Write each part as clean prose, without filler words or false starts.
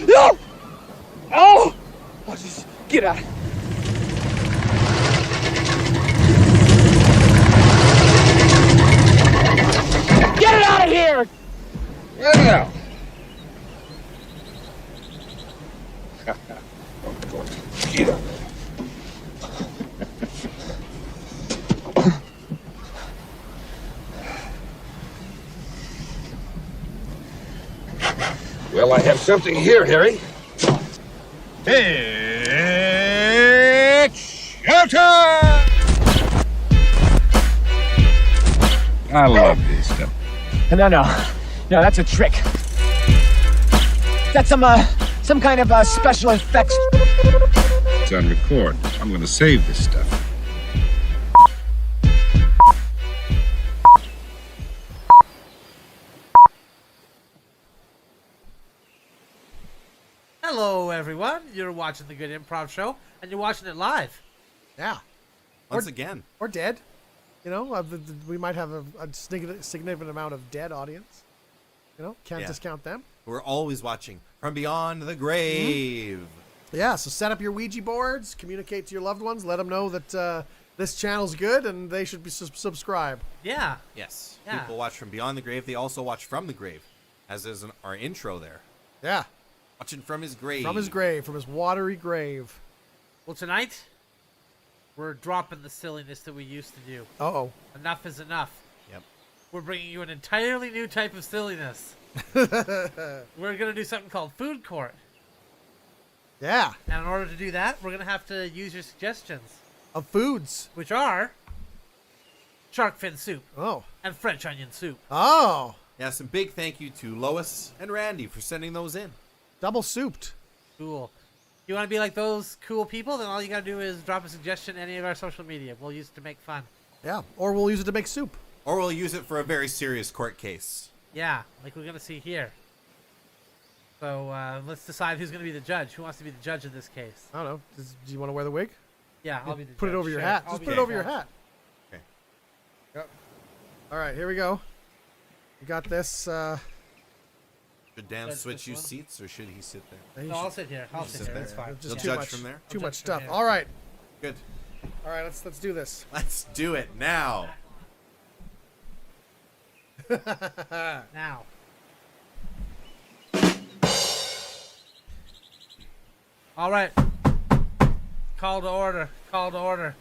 No! Oh! Oh, just get out. Get it out of here! Yeah. Well, I have something here, Harry. It's showtime! I love this stuff. No, that's a trick. That's some kind of special effects. It's on record. I'm gonna save this stuff. Hello, everyone. You're watching the Good Improv Show, and you're watching it live. Yeah. Once again. Or dead. You know, we might have a significant amount of dead audience. You know, can't discount them. We're always watching from beyond the grave. Yeah, so set up your Ouija boards, communicate to your loved ones, let them know that this channel's good and they should be subscribe. Yeah. Yes. Yeah. People watch from beyond the grave. They also watch from the grave, as is our intro there. Yeah. Watching from his grave. From his grave, from his watery grave. Well, tonight, we're dropping the silliness that we used to do. Uh-oh. Enough is enough. Yep. We're bringing you an entirely new type of silliness. We're going to do something called Food Court. Yeah. And in order to do that, we're going to have to use your suggestions. Of foods. Which are shark fin soup. Oh. And French onion soup. Oh. Yes, and big thank you to Lois and Randy for sending those in. Double souped. Cool. You want to be like those cool people? Then all you got to do is drop a suggestion in any of our social media. We'll use it to make fun. Yeah. Or we'll use it to make soup. Or we'll use it for a very serious court case. Yeah, like we're going to see here. So let's decide who's going to be the judge. Who wants to be the judge in this case? I don't know. Do you want to wear the wig? Yeah, I'll be the judge. Put it over your hat. Just put it over your hat. Okay. Yep. All right, here we go. We got this. Should Dan Judge switch this you one? seats, or should he sit there? No, I'll sit here. I'll sit sit here. there. It's fine. Just He'll too judge much from there? Too I'll much judge stuff. from here. All right. Good. All right, let's do this. Let's do it now. Now. All right. Call to order. Call to order.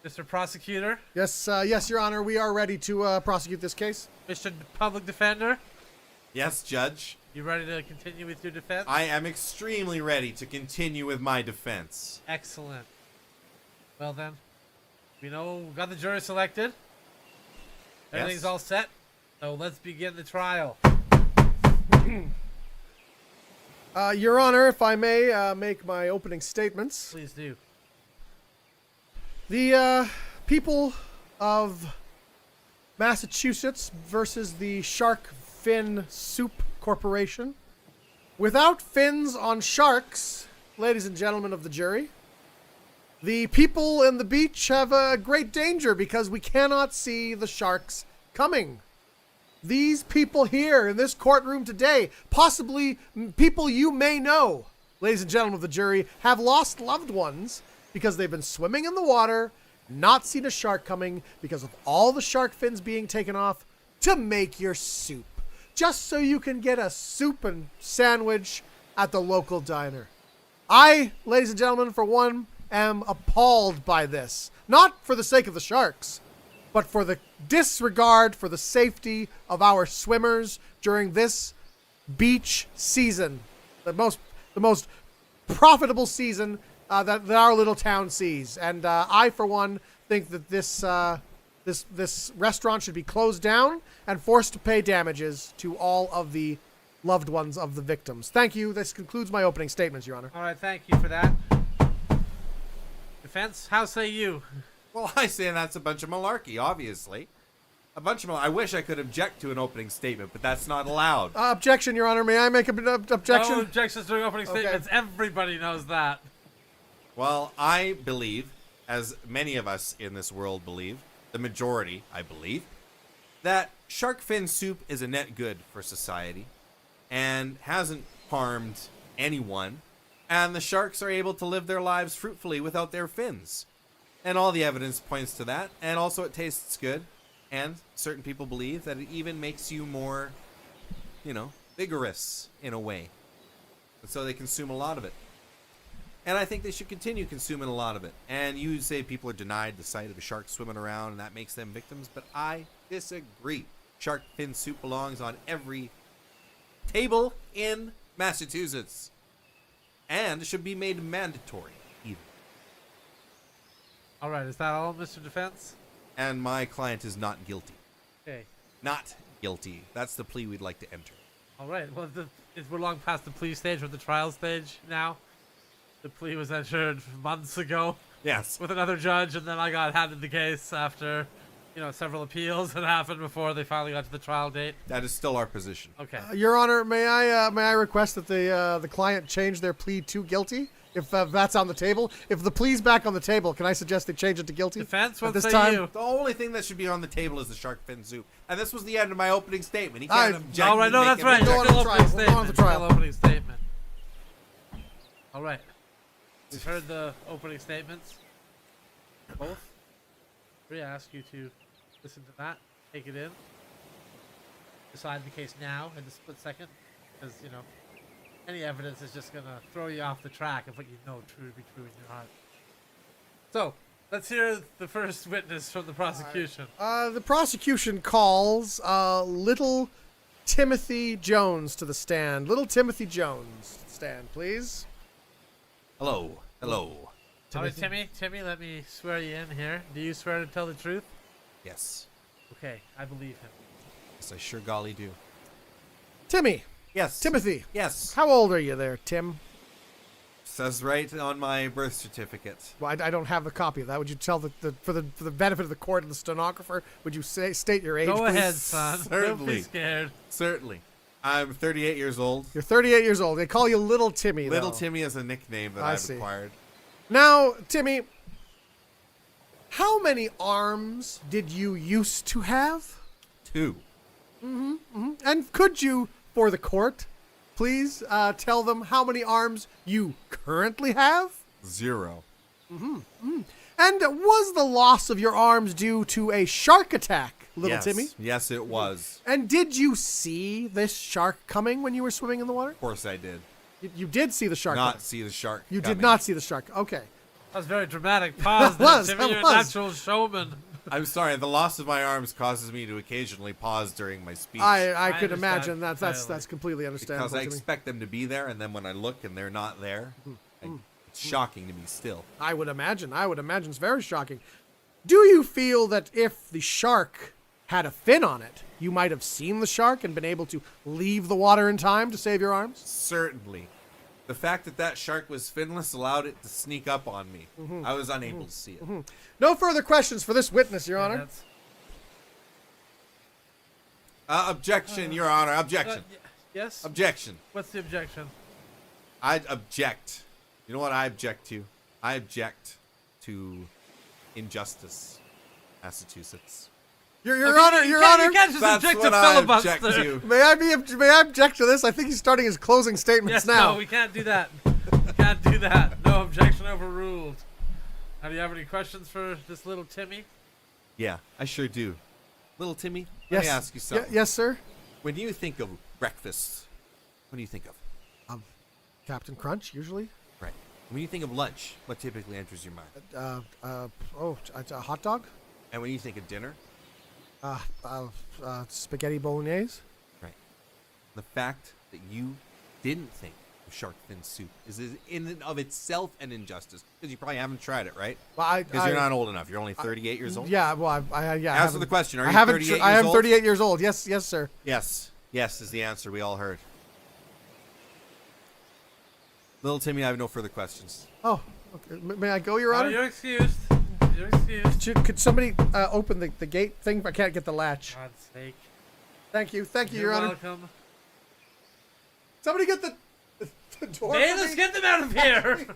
Mr. Prosecutor, Yes, yes, Your Honor. We are ready to prosecute this case. Mr. Public Defender, Yes, Judge. you ready to continue with your defense? I am extremely ready to continue with my defense. Excellent. Well then, we got the jury selected. Everything's Yes. all set. So let's begin the trial. Your Honor, if I may make my opening statements. Please do. The people of Massachusetts versus the Shark Fin Soup Corporation. Without fins on sharks, ladies and gentlemen of the jury, the people in the beach have a great danger because we cannot see the sharks coming. These people here in this courtroom today, possibly people you may know, ladies and gentlemen of the jury, have lost loved ones because they've been swimming in the water, not seen a shark coming because of all the shark fins being taken off to make your soup. Just so you can get a soup and sandwich at the local diner. I, ladies and gentlemen, for one, am appalled by this. Not for the sake of the sharks, but for the disregard for the safety of our swimmers during this beach season. The most profitable season that our little town sees. And I, for one, think that this restaurant should be closed down and forced to pay damages to all of the loved ones of the victims. Thank you. This concludes my opening statements, Your Honor. All right, thank you for that. Defense, how say you? Well, I say that's a bunch of malarkey, obviously. A bunch of malarkey. I wish I could object to an opening statement, but that's not allowed. Objection, Your Honor. May I make an objection? No objections during opening Okay. statements. Everybody knows that. Well, I believe, as many of us in this world believe, the majority, I believe, that shark fin soup is a net good for society. and hasn't harmed anyone, and the sharks are able to live their lives fruitfully without their fins. And all the evidence points to that, and also it tastes good, and certain people believe that it even makes you more, vigorous in a way. And so they consume a lot of it. And I think they should continue consuming a lot of it. And you say people are denied the sight of a shark swimming around and that makes them victims, but I disagree. Shark fin soup belongs on every table in Massachusetts. And it should be made mandatory, even. All right, is that all, Mr. Defense? And my client is not guilty. Okay. Not guilty. That's the plea we'd like to enter. All right. Well, we're long past the plea stage or the trial stage now. The plea was entered months ago Yes. with another judge, and then I got handed the case after, several appeals that happened before they finally got to the trial date. That is still our position. Okay. Your Honor, may I request that the client change their plea to guilty? If that's on the table. If the plea's back on the table, can I suggest they change it to guilty? Defense, at what this say time? you? The only thing that should be on the table is the shark fin soup. And this was the end of my opening statement. He can't object. All right, to no, make that's him right. We'll object. go on Still to the trial. We'll go on to the trial. Still opening statement. All right. We've heard the opening statements. Both. I ask you to listen to that, take it in, decide the case now in the split second, because any evidence is just gonna throw you off the track of what you know true to be true in your heart. So let's hear the first witness from the prosecution. The prosecution calls little Timothy Jones to the stand. Little Timothy Jones, stand, please. Hello. Hello. All right, Timmy, let me swear you in here. Do you swear to tell the truth? Yes. Okay, I believe him. Yes, I sure golly do. Timmy. Yes. Timothy. Yes. How old are you there, Tim? Says right on my birth certificate. Well, I don't have a copy of that. Would you tell for the benefit of the court and the stenographer, would you state your age, Go please? ahead, son. Don't be Certainly. scared. Certainly. I'm 38 years old. You're 38 years old. They call you Little Timmy, Little though. Timmy is a nickname that I I've see. acquired. Now, Timmy, how many arms did you used to have? 2. And could you, for the court, please tell them how many arms you currently have? 0. And was the loss of your arms due to a shark attack, Little Yes. Timmy? Yes, it was. And did you see this shark coming when you were swimming in the water? Of course I did. You did see the shark. Not coming. see the shark. You coming. did not see the shark. Okay. That was a very dramatic pause. That was, Timmy. that You're a was. natural showman. I'm sorry. The loss of my arms causes me to occasionally pause during my speech. I could understand imagine that's entirely. completely understandable. because I Timmy. expect them to be there, and then when I look and they're not there, it's shocking to me still. I would imagine. It's very shocking. Do you feel that if the shark had a fin on it, you might have seen the shark and been able to leave the water in time to save your arms? Certainly. The fact that that shark was finless allowed it to sneak up on me. I was unable to see it. No further questions for this witness, Your Honor. That's- Objection, Your Honor. Objection. yes? Objection. What's the objection? I object. You know what I object to? I object to injustice, Massachusetts. Your Okay, Honor, you Your can't- Honor. You can't just That's object what to I filibuster. object to. May I object to this? I think he's starting his closing statements Yes, now. no, we can't do that. We can't do that. No objection overruled. Now, do you have any questions for this little Timmy? Yeah, I sure do. Little Timmy, Yes. let me ask you something. Yes, sir. When you think of breakfast, what do you think of? Captain Crunch, usually. Right. When you think of lunch, what typically enters your mind? A hot dog. And when you think of dinner, Spaghetti bolognese. right. The fact that you didn't think of shark fin soup is in and of itself an injustice. Because you probably haven't tried it, right? Well, Because you're not old enough. You're only 38 years old? Yeah, well, I Answer the question. Are I you haven't 38 I years am old? 38 years old. Yes, sir. Yes. Yes is the answer we all heard. Little Timmy, I have no further questions. Oh, okay. May I go, Your Oh, Honor? you're excused. You're excused. Could somebody open the gate thing? I can't get the latch. God's sake. Thank you, You're Your Honor. welcome. Somebody get the door. Hey, for let's me? get them out of here.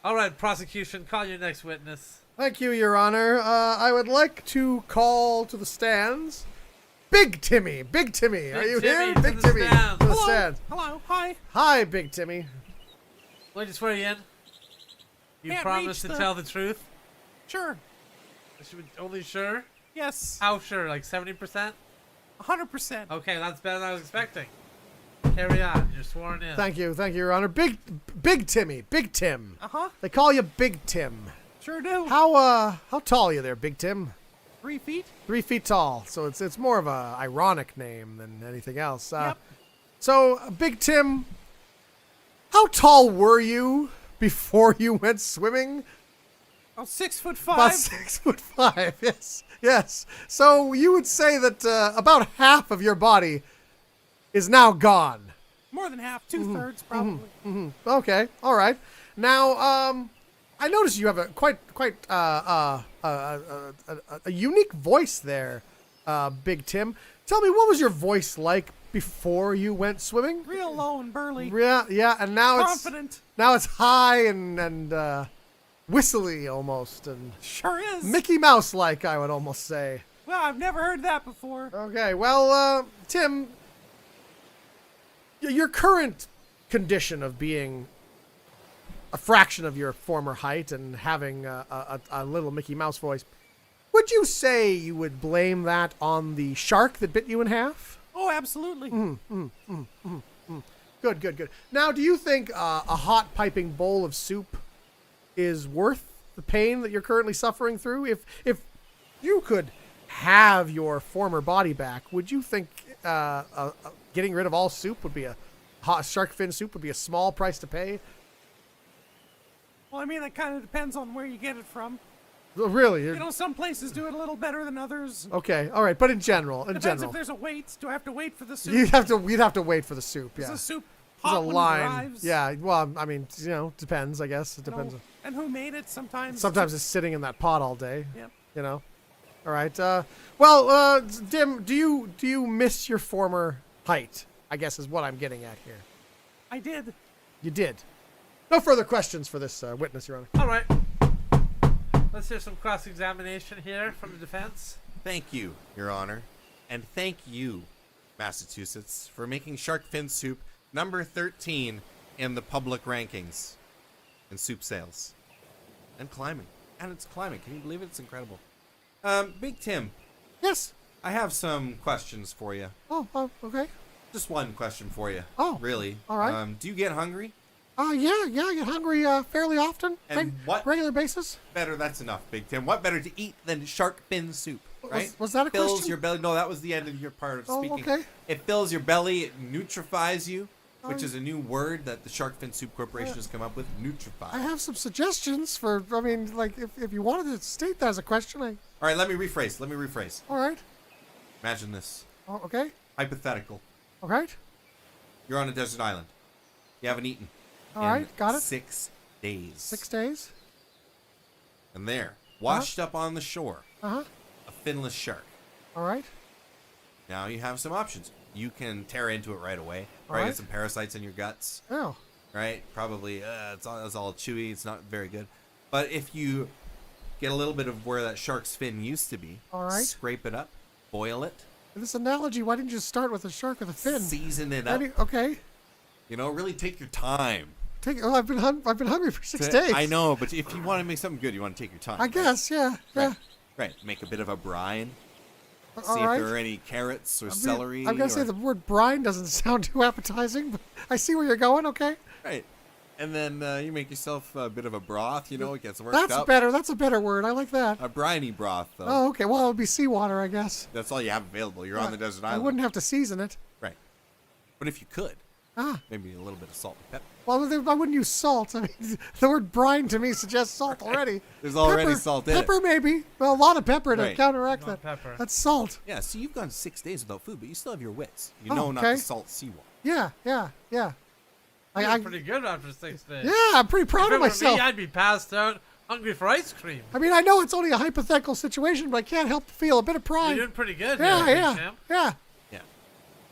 All right, prosecution, call your next witness. Thank you, Your Honor. I would like to call to the stands Big Timmy. Big Timmy. Are you Timmy here? to Big the Timmy. stands. To the Hello. stands. Hello. Hi. Hi, Big Timmy. Let me just swear you in. You Can't promise to reach the- tell the truth? Sure. Only sure? Yes. How sure? Like 70%? 100%. Okay, that's better than I was expecting. Carry on. You're sworn in. Thank you, Your Honor. Big Timmy. Big Tim. Uh-huh. They call you Big Tim. Sure do. How tall are you there, Big Tim? 3 feet? 3 feet tall. So it's more of a ironic name than anything else. Yep. So, Big Tim, how tall were you before you went swimming? Oh, 6'5". About 6'5". Yes, yes. So you would say that about half of your body is now gone. More than half. 2/3 probably. Okay, all right. Now, I notice you have a quite a unique voice there, Big Tim. Tell me, what was your voice like before you went swimming? Real low and burly. Yeah, and now Confident. it's high and whistly almost, and Sure is. Mickey Mouse like, I would almost say. Well, I've never heard that before. Okay, well, Tim, your current condition of being a fraction of your former height and having a little Mickey Mouse voice, would you say you would blame that on the shark that bit you in half? Oh, absolutely. Good. Now, do you think a hot piping bowl of soup is worth the pain that you're currently suffering through? If you could have your former body back, would you think getting rid of all soup would be hot shark fin soup would be a small price to pay? Well, I mean, that kind of depends on where you get it from. Oh, really? You know, some places do it a little better than others. Okay, all right, but in general, Depends if there's a wait. Do I have to wait for the soup? you'd have to wait for the soup. Is Yeah, the soup there's hot a when line. it arrives? Yeah, well, I mean, depends. I guess it You know, depends. and who made it? Sometimes. Sometimes it's sitting in that pot all day. Yep. You know. All right. Well, Dim, do you miss your former height? I guess is what I'm getting at here. I did. You did. No further questions for this witness, Your Honor. All right. Let's hear some cross-examination here from the defense. Thank you, Your Honor. And thank you, Massachusetts, for making shark fin soup number 13 in the public rankings in soup sales. And climbing. And it's climbing. Can you believe it? It's incredible. Big Tim, Yes. I have some questions for you. Oh, okay. Just one question for you. Oh, really? all right. Do you get hungry? Yeah. I get hungry fairly often. And what- regular basis? Better, that's enough, Big Tim. What better to eat than shark fin soup, right? Was that a Fills question? your belly. No, that was the end of your part of Oh, speaking. okay. It fills your belly. It nutrifies you, which is a new word that the Shark Fin Soup Corporation has come up with. Nutrify. I have some suggestions for. I mean, like if you wanted to state that as a question, All right, let me rephrase. All right. Imagine this. Oh, okay. Hypothetical. All right. You're on a desert island. You haven't eaten. All right. Got it. 6 days. 6 days. And there, washed up on the shore, Uh-huh. a finless shark. All right. Now you have some options. You can tear into it right away. All Probably right. get some parasites in your guts. Oh. Right? Probably it's all chewy. It's not very good. But if you get a little bit of where that shark's fin used to be, All right. scrape it up, boil it, This analogy, why didn't you start with a shark with a fin? season it up. Okay. You know, really take your time. I've been hungry for 6 days. I know, but if you want to make something good, you want to take your time. I right? guess, yeah. Right. Make a bit of a brine. All See right. if there are any carrots or I mean, celery. I'm gonna say or- the word brine doesn't sound too appetizing, but I see where you're going. Okay. Right. And then you make yourself a bit of a broth, you know, it gets worked That's up. better. That's a better word. I like that. A briny broth, though. Oh, okay. Well, it would be seawater, I guess. That's all you have available. You're on the desert I island. wouldn't have to season it. Right. But if you could, maybe a little bit of salt and pepper. Well, I wouldn't use salt. I mean, the word brine to me suggests salt already. There's already Pepper- salt in it. Pepper, maybe. Well, a lot of pepper to Right. counteract A that. lot of pepper. That's salt. Yeah, so you've gone 6 days without food, but you still have your wits. You Oh, know not okay. to salt seawater. Yeah. You're pretty good after 6 days. Yeah, I'm pretty proud If it of were myself. me, I'd be passed out, hungry for ice cream. I mean, I know it's only a hypothetical situation, but I can't help but feel a bit of You're pride. doing pretty good Yeah, here, yeah, Big Champ. yeah, Yeah.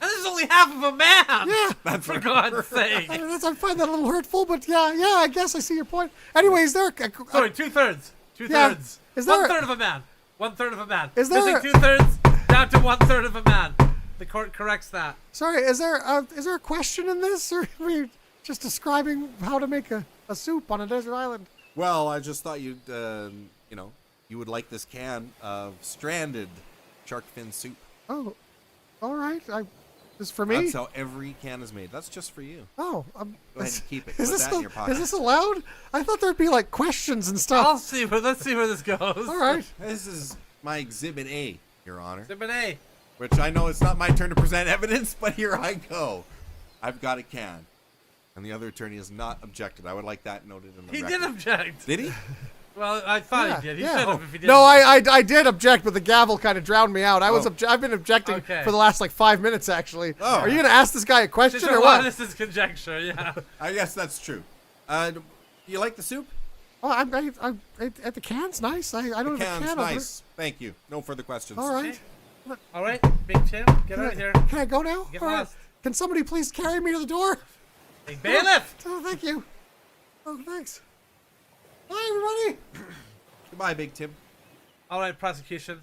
And this is only half of a man. yeah. That's For God's sake. I find that a little hurtful, but yeah, I guess I see your point. Anyway, is there Sorry, 2/3. Yeah. 2/3. Is there- 1/3 of a man. 1/3 of a man. Is there Missing a- 2/3? Down to 1/3 of a man. The court corrects that. Sorry, is there a question in this, or are we just describing how to make a soup on a desert island? Well, I just thought you'd, you would like this can of stranded shark fin soup. Oh, all right. This is for me. That's how every can is made. That's just for you. Oh, Go ahead and keep it. Is Put this that in your pocket. is this allowed? I thought there'd be like questions and stuff. Let's see where this goes. All right. This is my Exhibit A, Your Honor. Exhibit A. Which I know it's not my turn to present evidence, but here I go. I've got a can. And the other attorney has not objected. I would like that noted in the He record. did object. Did he? Well, I thought he did. He should have if he didn't. No, I did object, but the gavel kind of drowned me out. I've been objecting Okay. for the last like 5 minutes actually. Oh. Are you gonna ask this guy a question Just or a what? This is conjecture, yeah. I guess that's true. Do you like the soup? Oh, at the can's nice. I don't The have a can's can opener. nice. Thank you. No further questions. All right. All right, Big Tim, get out of here. Can I go now? Get All right. lost. Can somebody please carry me to the door? Big bailiff. Oh, thank you. Oh, thanks. Hi, everybody. Goodbye, Big Tim. All right, prosecution.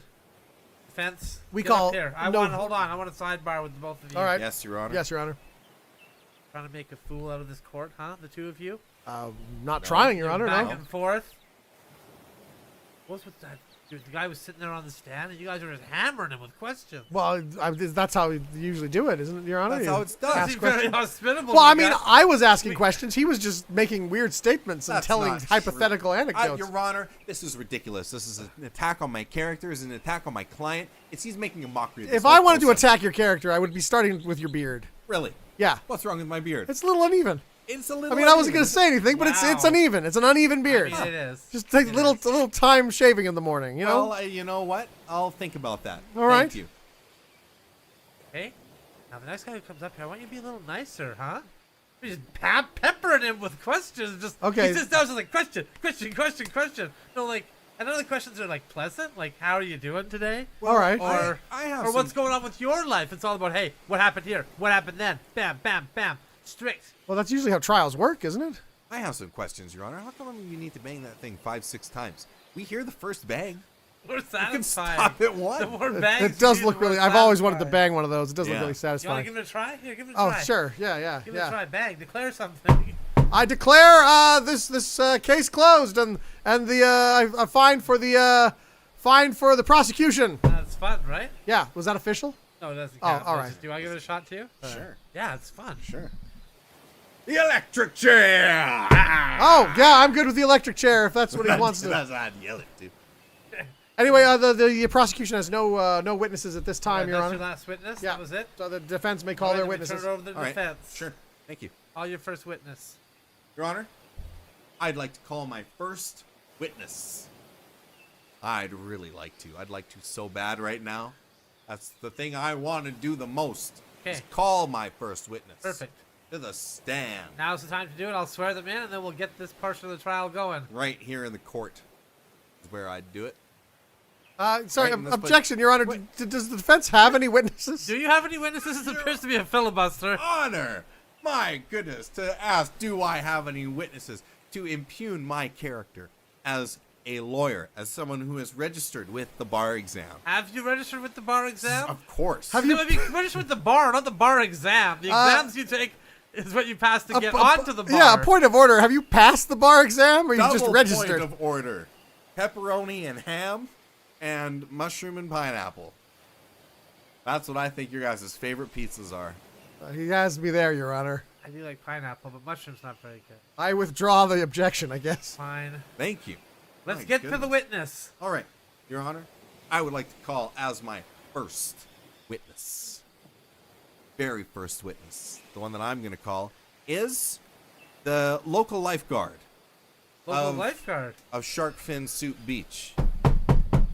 Defense. We get call- up here. Hold on. I want a sidebar with both of you. All right. Yes, Your Honor. Yes, Your Honor. Trying to make a fool out of this court, huh? The two of you. Not trying, Your Honor. Back No. and forth. What's with that? Dude, the guy was sitting there on the stand, and you guys were just hammering him with questions. Well, that's how we usually do it, isn't it, Your Honor? That's You how it's done. ask Seemed very questions. hospitable. Well, to I the mean, guy. I was asking questions. He was just making weird statements and That's telling not hypothetical true. anecdotes. Your Honor, this is ridiculous. This is an attack on my character. It's an attack on my client. He's making a mockery of this If I whole wanted to process. attack your character, I would be starting with your beard. Really? Yeah. What's wrong with my beard? It's a little uneven. It's a little. I mean, I wasn't uneven. going to say anything, but it's Wow. uneven. It's an uneven beard. I mean, it is. Just take a It little is. time shaving in the morning, you know? Well, you know what? I'll think about that. All right. Thank you. Hey, now the next guy who comes up here, I want you to be a little nicer, huh? You're just peppering him with questions. Just Okay. He sits down, just like question. No, like, and none of the questions are like pleasant. Like, how are you doing today? All right. Or I have or what's some- going on with your life? It's all about, hey, what happened here? What happened then? Bam, bam, bam. Strict. Well, that's usually how trials work, isn't it? I have some questions, Your Honor. How come you need to bang that thing 5-6 times? We hear the first bang. We're You can satisfied. stop at The one. more It, bangs it does you do, look the more really. I've always wanted to satisfied. bang one of those. It does look Yeah. really You want to satisfying. give it a try? Here, give it a Oh, try. sure. Yeah. Give it a try. Bang. Declare something. I declare this case closed and a fine for the prosecution. That's fun, right? Yeah, was that official? No, it doesn't Oh, count. all That's right. just- do I give it a shot too? Sure. Yeah, it's fun. Sure. The electric chair. Oh, yeah, I'm good with the electric chair if that's what he wants to. That's what I'd yell it to. Anyway, the prosecution has no witnesses at this time, Your That's Honor. your last witness? Yeah. That was it? So the defense may call All right, their then we witnesses. Turn it over to the All right. defense. Sure. Thank you. Call your first witness. Your Honor, I'd like to call my first witness. I'd really like to. I'd like to so bad right now. That's the thing I want to do the most. Okay. Is call my first witness. Perfect. To the stand. Now's the time to do it. I'll swear them in, and then we'll get this portion of the trial going. Right here in the court is where I'd do it. Sorry, Right in this objection, Your Honor. Does the defense have any witnesses? Do you have any witnesses? This appears to be a filibuster. Honor! My goodness, to ask, do I have any witnesses to impugn my character as a lawyer, as someone who is registered with the bar exam? Have you registered with the bar exam? Of course. Have No, you registered with the bar, not the bar exam. The exams you take is what you pass to get onto the bar. Yeah, a point of order. Have you passed the bar exam, or you just Double registered? point of order. Pepperoni and ham and mushroom and pineapple. That's what I think your guys' favorite pizzas are. He has me there, Your Honor. I do like pineapple, but mushroom's not very good. I withdraw the objection, I guess. Fine. Thank you. Let's My get to the goodness. witness. All right, Your Honor, I would like to call as my first witness. Very first witness. The one that I'm going to call is the local lifeguard Local Of- lifeguard. of Shark Fin Soup Beach.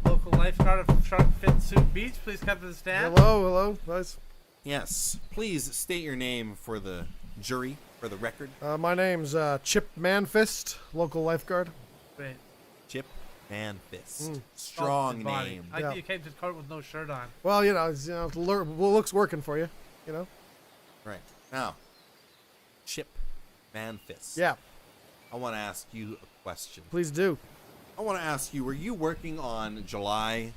Local lifeguard of Shark Fin Soup Beach. Please come to the stand. Hello, guys. Yes, please state your name for the jury, for the record. My name's Chip Manfist, local lifeguard. Wait. Chip Manfist. Sculpted Strong body. name. I Yeah. think you came to the court with no shirt on. Well, looks working for you, you know. Right. Now, Chip Manfist. Yeah, I want to ask you a question. please do. I want to ask you, were you working on July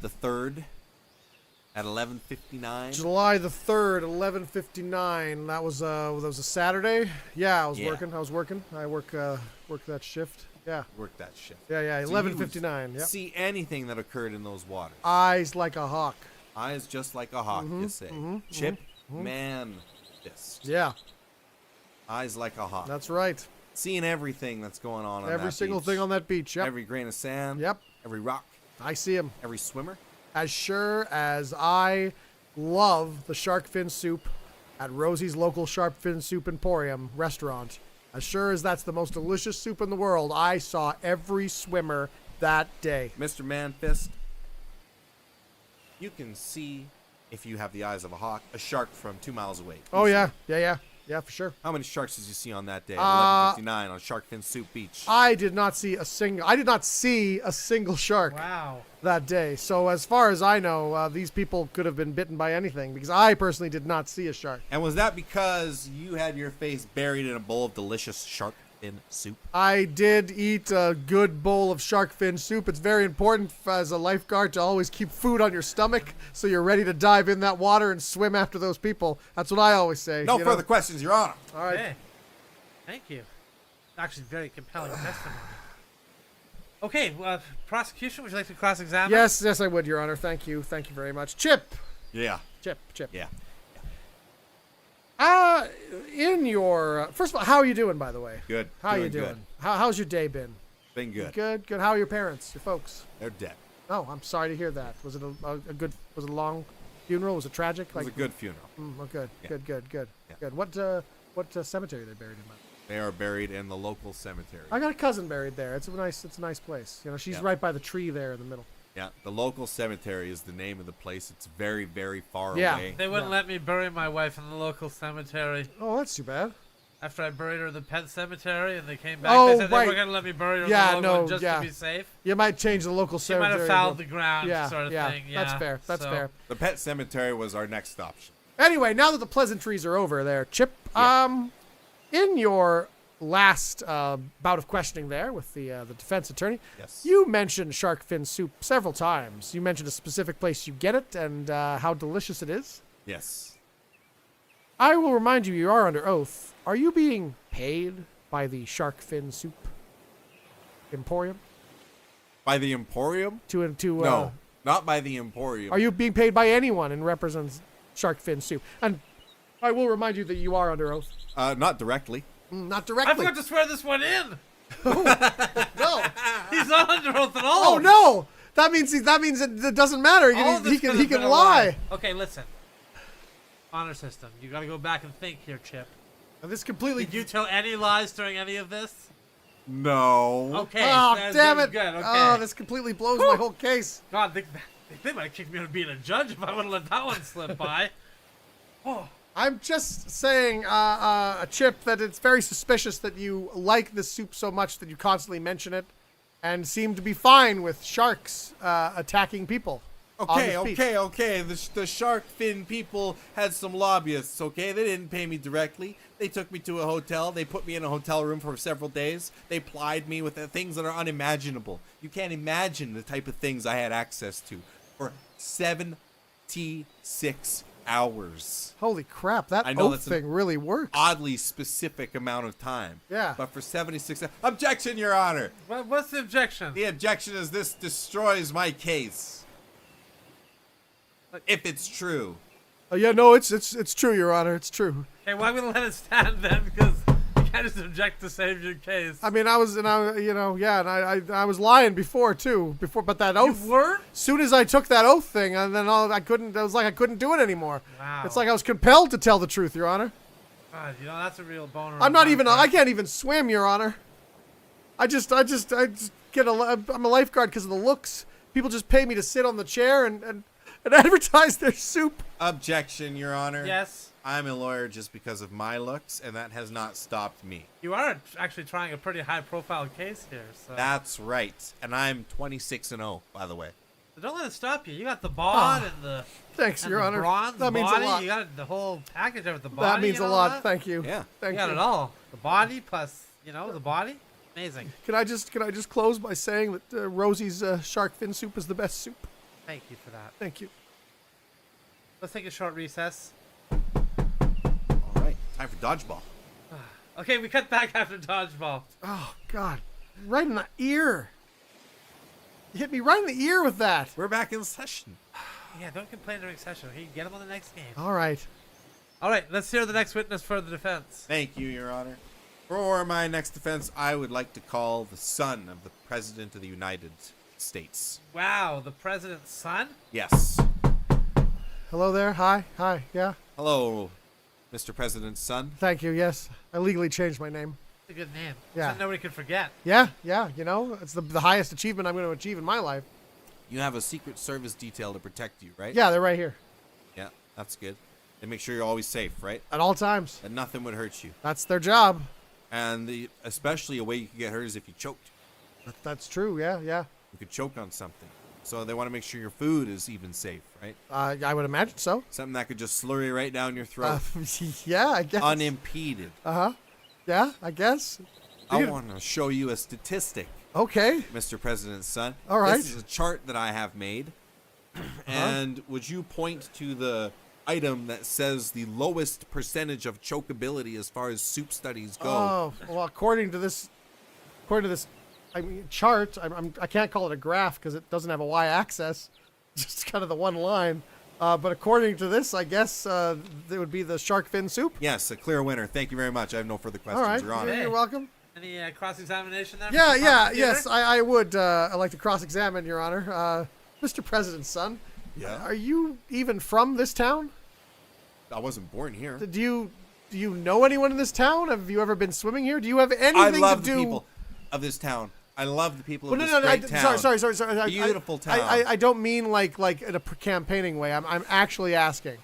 the 3rd at 11:59. July the 3rd, 11:59. That was a Saturday. Yeah, I was Yeah. working. I work that shift. Yeah. Work that shift. Yeah. So 11:59. you Yep. see anything that occurred in those waters. Eyes like a hawk. Eyes just like a hawk, you say. Chip, man, fist. Yeah, Eyes like a hawk. that's right. Seeing everything that's going on Every that single beach. thing on that beach. Yep. Every grain of sand. Yep. Every rock. I see him. Every swimmer. As sure as I love the shark fin soup at Rosie's local shark fin soup emporium restaurant, as sure as that's the most delicious soup in the world, I saw every swimmer that day. Mr. Manfist, you can see, if you have the eyes of a hawk, a shark from 2 miles away. Oh Easily. yeah, for sure. How many sharks did you see on that day at 11:59 on Shark Fin Soup Beach? I did not see a single shark Wow. that day. So as far as I know, these people could have been bitten by anything because I personally did not see a shark. And was that because you had your face buried in a bowl of delicious shark fin soup? I did eat a good bowl of shark fin soup. It's very important as a lifeguard to always keep food on your stomach so you're ready to dive in that water and swim after those people. That's what I always say. No you know? further questions, Your Honor. All right. Okay. Thank you. Actually, very compelling testimony. Okay, prosecution, would you like to cross-examine? Yes, I would, Your Honor. Thank you very much. Chip. Yeah. Yeah. Yeah. In your first of all, how are you doing, by the way? Good. How are you Doing doing? How's your day been? Been good. Good. How are your parents, your folks? They're dead. Oh, I'm sorry to hear that. Was it a good? Was it a long funeral? Was it tragic? It was a good funeral. Oh, good. Yeah. Good. Yeah. Good. What cemetery are they buried in? They are buried in the local cemetery. I got a cousin buried there. It's a nice place. You know, she's Yeah. right by the tree there in the middle. Yeah, the local cemetery is the name of the place. It's very, very far Yeah. away. They wouldn't let me bury my wife in the local cemetery. Oh, that's too bad. After I buried her in the pet cemetery and they came back, Oh, they said right. they were going to let me bury her in Yeah, the local one no, just yeah. to be safe. You might change the local She might cemetery. have fouled the ground yeah, sort of yeah. thing. Yeah, That's fair. That's so- fair. The pet cemetery was our next option. Anyway, now that the pleasantries are over there, Chip, Yeah. in your last bout of questioning there with the defense attorney, Yes. you mentioned shark fin soup several times. You mentioned a specific place you get it and how delicious it is. Yes. I will remind you, you are under oath. Are you being paid by the shark fin soup emporium? By the Emporium? To No, not by the Emporium. Are you being paid by anyone in represents shark fin soup? And I will remind you that you are under oath. Not directly. Not I directly. forgot to swear this one in. No. He's not under oath at all. Oh no! That means it doesn't matter. All of this He could can have been a lie. Okay, listen. Honor system. You got to go back and think here, Chip. And this completely. Did you tell any lies during any of this? No. Okay. Oh that's damn it! Good. Okay. Oh, this completely blows my whole case. God, they might kick me out of being a judge if I would have let that one slip by. Oh. I'm just saying, Chip, that it's very suspicious that you like this soup so much that you constantly mention it, and seem to be fine with sharks attacking people. on Okay, this beach. okay. The shark fin people had some lobbyists, okay? They didn't pay me directly. They took me to a hotel. They put me in a hotel room for several days. They plied me with the things that are unimaginable. You can't imagine the type of things I had access to for 76 hours. Holy crap! That I know oath that's an thing really works. Oddly specific amount of time. Yeah. But for 76 Objection, Your Honor. What's the objection? The objection is this destroys my case. If it's true. Yeah, no, it's true, Your Honor. It's true. Okay, well, I'm going to let it stand then because you can't just object to save your case. I mean, I was lying before too. But that oath. You were? Soon as I took that oath thing, and then I couldn't. It was like I couldn't do it anymore. Wow. It's like I was compelled to tell the truth, Your Honor. God, that's a real boner. I'm not even. I can't even swim, Your Honor. I just get I'm a lifeguard because of the looks. People just pay me to sit on the chair and advertise their soup. Objection, Your Honor. Yes. I'm a lawyer just because of my looks, and that has not stopped me. You are actually trying a pretty high-profile case here, so. That's right. And I'm 26-0, by the way. So don't let it stop you. You got the bod and the Thanks, and Your the Honor. bronze That means body. a lot. You got the whole package there with the body. That means and a all lot. that. Thank you. Yeah. Thank You got it all. The body plus, the body. Amazing. Can I just close by saying that Rosie's shark fin soup is the best soup? Thank you for that. Thank you. Let's take a short recess. All right, time for dodgeball. Okay, we cut back after dodgeball. Oh God, right in the ear. You hit me right in the ear with that. We're back in session. Yeah, don't complain during session. Okay, get him on the next game. All right. All right, let's hear the next witness for the defense. Thank you, Your Honor. For my next defense, I would like to call the son of the President of the United States. Wow, the president's son? Yes. Hello there. Hi. Hi. Yeah. Hello, Mr. President's son. Thank you. Yes, I legally changed my name. That's a good name. Yeah. So nobody can forget. Yeah. Yeah. You know, it's the highest achievement I'm going to achieve in my life. You have a Secret Service detail to protect you, right? Yeah, they're right here Yeah, that's good. And make sure you're always safe, right? at all times. That nothing would hurt you. That's their job. And especially a way you could get hurt is if you choked. That's true. Yeah. Yeah. You could choke on something. So they want to make sure your food is even safe, right? I would imagine so. Something that could just slurry right down your throat. Yeah, I guess. Unimpeded. Yeah, I guess. I Dude. want to show you a statistic, Okay. Mr. President's son. All right. This is a chart that I have made. And would you point to the item that says the lowest percentage of chokeability as far as soup studies go? Oh well, according to this, I mean, chart. I can't call it a graph because it doesn't have a y-axis, just kind of the one line. But according to this, I guess it would be the shark fin soup. Yes, a clear winner. Thank you very much. I have no further questions, All right, Your Honor. you're welcome. Any cross-examination there? Yeah, Mr. yeah, Prosecutor? yes. I would like to cross-examine, Your Honor. Mr. President's son. Yeah? Are you even from this town? I wasn't born here. Do you know anyone in this town? Have you ever been swimming here? Do you have anything I love to the do? people of this town. I love the people of Well, this great town. Sorry. Beautiful town. I don't mean like in a campaigning way. I'm actually asking.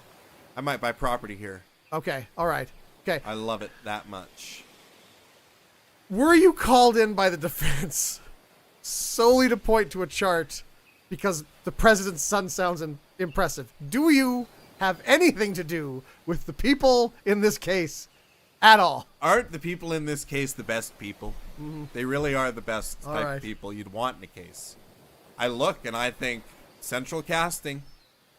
I might buy property here. Okay. All right. Okay. I love it that much. Were you called in by the defense solely to point to a chart because the president's son sounds impressive? Do you have anything to do with the people in this case at all? Aren't the people in this case the best people? They really are the best All type right. of people you'd want in a case. I look and I think central casting,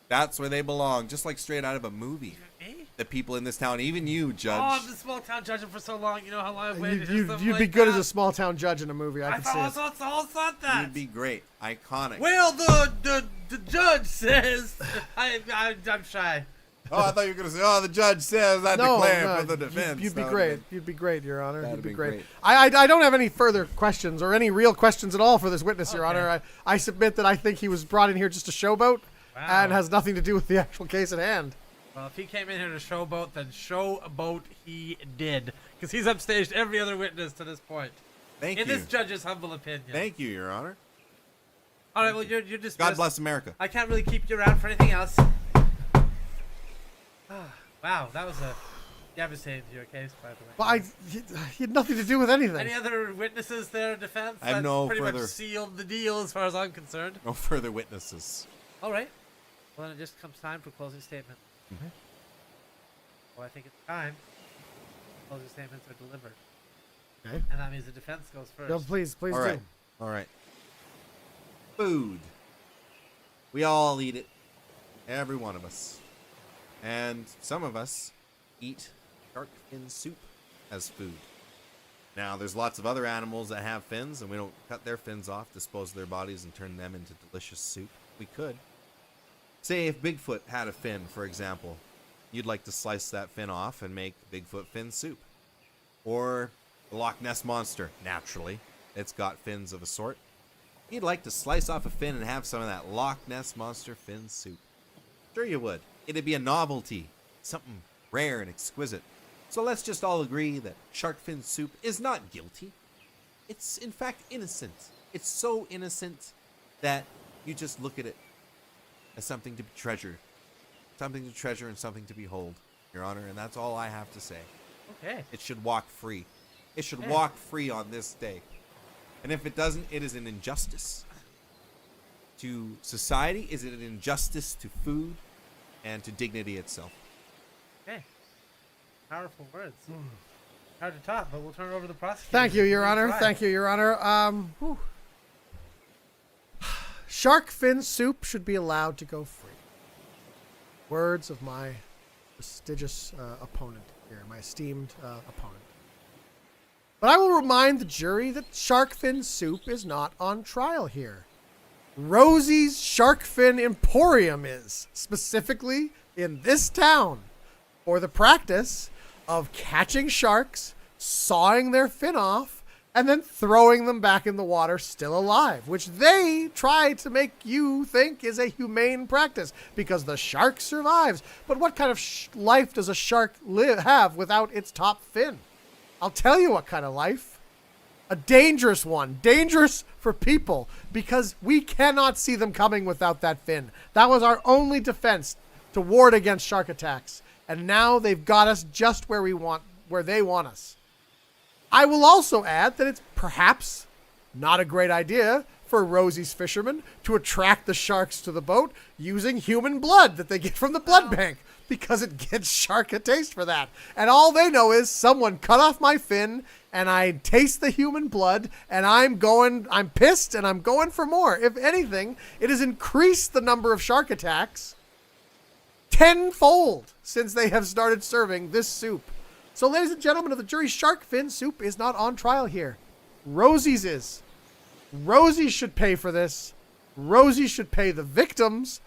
that's where they belong, just like straight out of a movie. Me? The people in this town, even you, Judge. Oh, I've been small town judging for so long. You know how long I've waited to do something You'd like be good that? as a small town judge in a movie. I I can see it. thought that. You'd be great. Iconic. Well, the judge says I'm shy. Oh, I thought you were going to say, oh, the judge says I declare for the defense. You'd be That great. would've You'd be great, Your Honor. That'd You'd be be great. great. I don't have any further questions or any real questions at all for this witness, Your Okay. Honor. I submit that I think he was brought in here just to showboat Wow. and has nothing to do with the actual case at hand. Well, if he came in here to showboat, then showboat he did, because he's upstaged every other witness to this point. Thank in you. this judge's humble opinion. Thank you, Your Honor. All right, well, you're dismissed. God bless America. I can't really keep you around for anything else. Wow, that was a devastating to your case, by the way. Well, he had nothing to do with anything. Any other witnesses there in defense? I have That no pretty further- much sealed the deal as far as I'm concerned. No further witnesses. All right. Well, then it just comes time for closing statement. Well, I think it's time. Closing statements are delivered. Okay. And that means the defense goes first. No, please All do. right. All right. Food. We all eat it. Every one of us. And some of us eat shark fin soup as food. Now, there's lots of other animals that have fins, and we don't cut their fins off, dispose of their bodies, and turn them into delicious soup. We could. Say if Bigfoot had a fin, for example. You'd like to slice that fin off and make Bigfoot fin soup. Or the Loch Ness Monster, naturally. It's got fins of a sort. You'd like to slice off a fin and have some of that Loch Ness Monster fin soup. Sure you would. It'd be a novelty. Something rare and exquisite. So let's just all agree that shark fin soup is not guilty. It's in fact innocent. It's so innocent that you just look at it as something to be treasured. Something to treasure and something to behold, Your Honor, and that's all I have to say. Okay. It should walk free. It should Yeah. walk free on this day. And if it doesn't, it is an injustice to society. Is it an injustice to food and to dignity itself? Okay. Powerful words. Hard to top, but we'll turn it over to the prosecutor. Thank you, Your Honor. Try. Thank you, Your Honor. Shark fin soup should be allowed to go free. words of my prestigious opponent here, my esteemed opponent. But I will remind the jury that shark fin soup is not on trial here. Rosie's Shark Fin Emporium is, specifically in this town, for the practice of catching sharks, sawing their fin off, and then throwing them back in the water still alive, which they try to make you think is a humane practice because the shark survives. But what kind of life does a shark have without its top fin? I'll tell you what kind of life. A dangerous one. Dangerous for people because we cannot see them coming without that fin. That was our only defense to ward against shark attacks. And now they've got us just where they want us. I will also add that it's perhaps not a great idea for Rosie's fishermen to attract the sharks to the boat using human blood that they get from the blood bank because it gives shark a taste for that. And all they know is someone cut off my fin and I taste the human blood and I'm pissed and I'm going for more. If anything, it has increased the number of shark attacks tenfold since they have started serving this soup. So, ladies and gentlemen of the jury, shark fin soup is not on trial here. Rosie's is. Rosie should pay for this. Rosie should pay the victims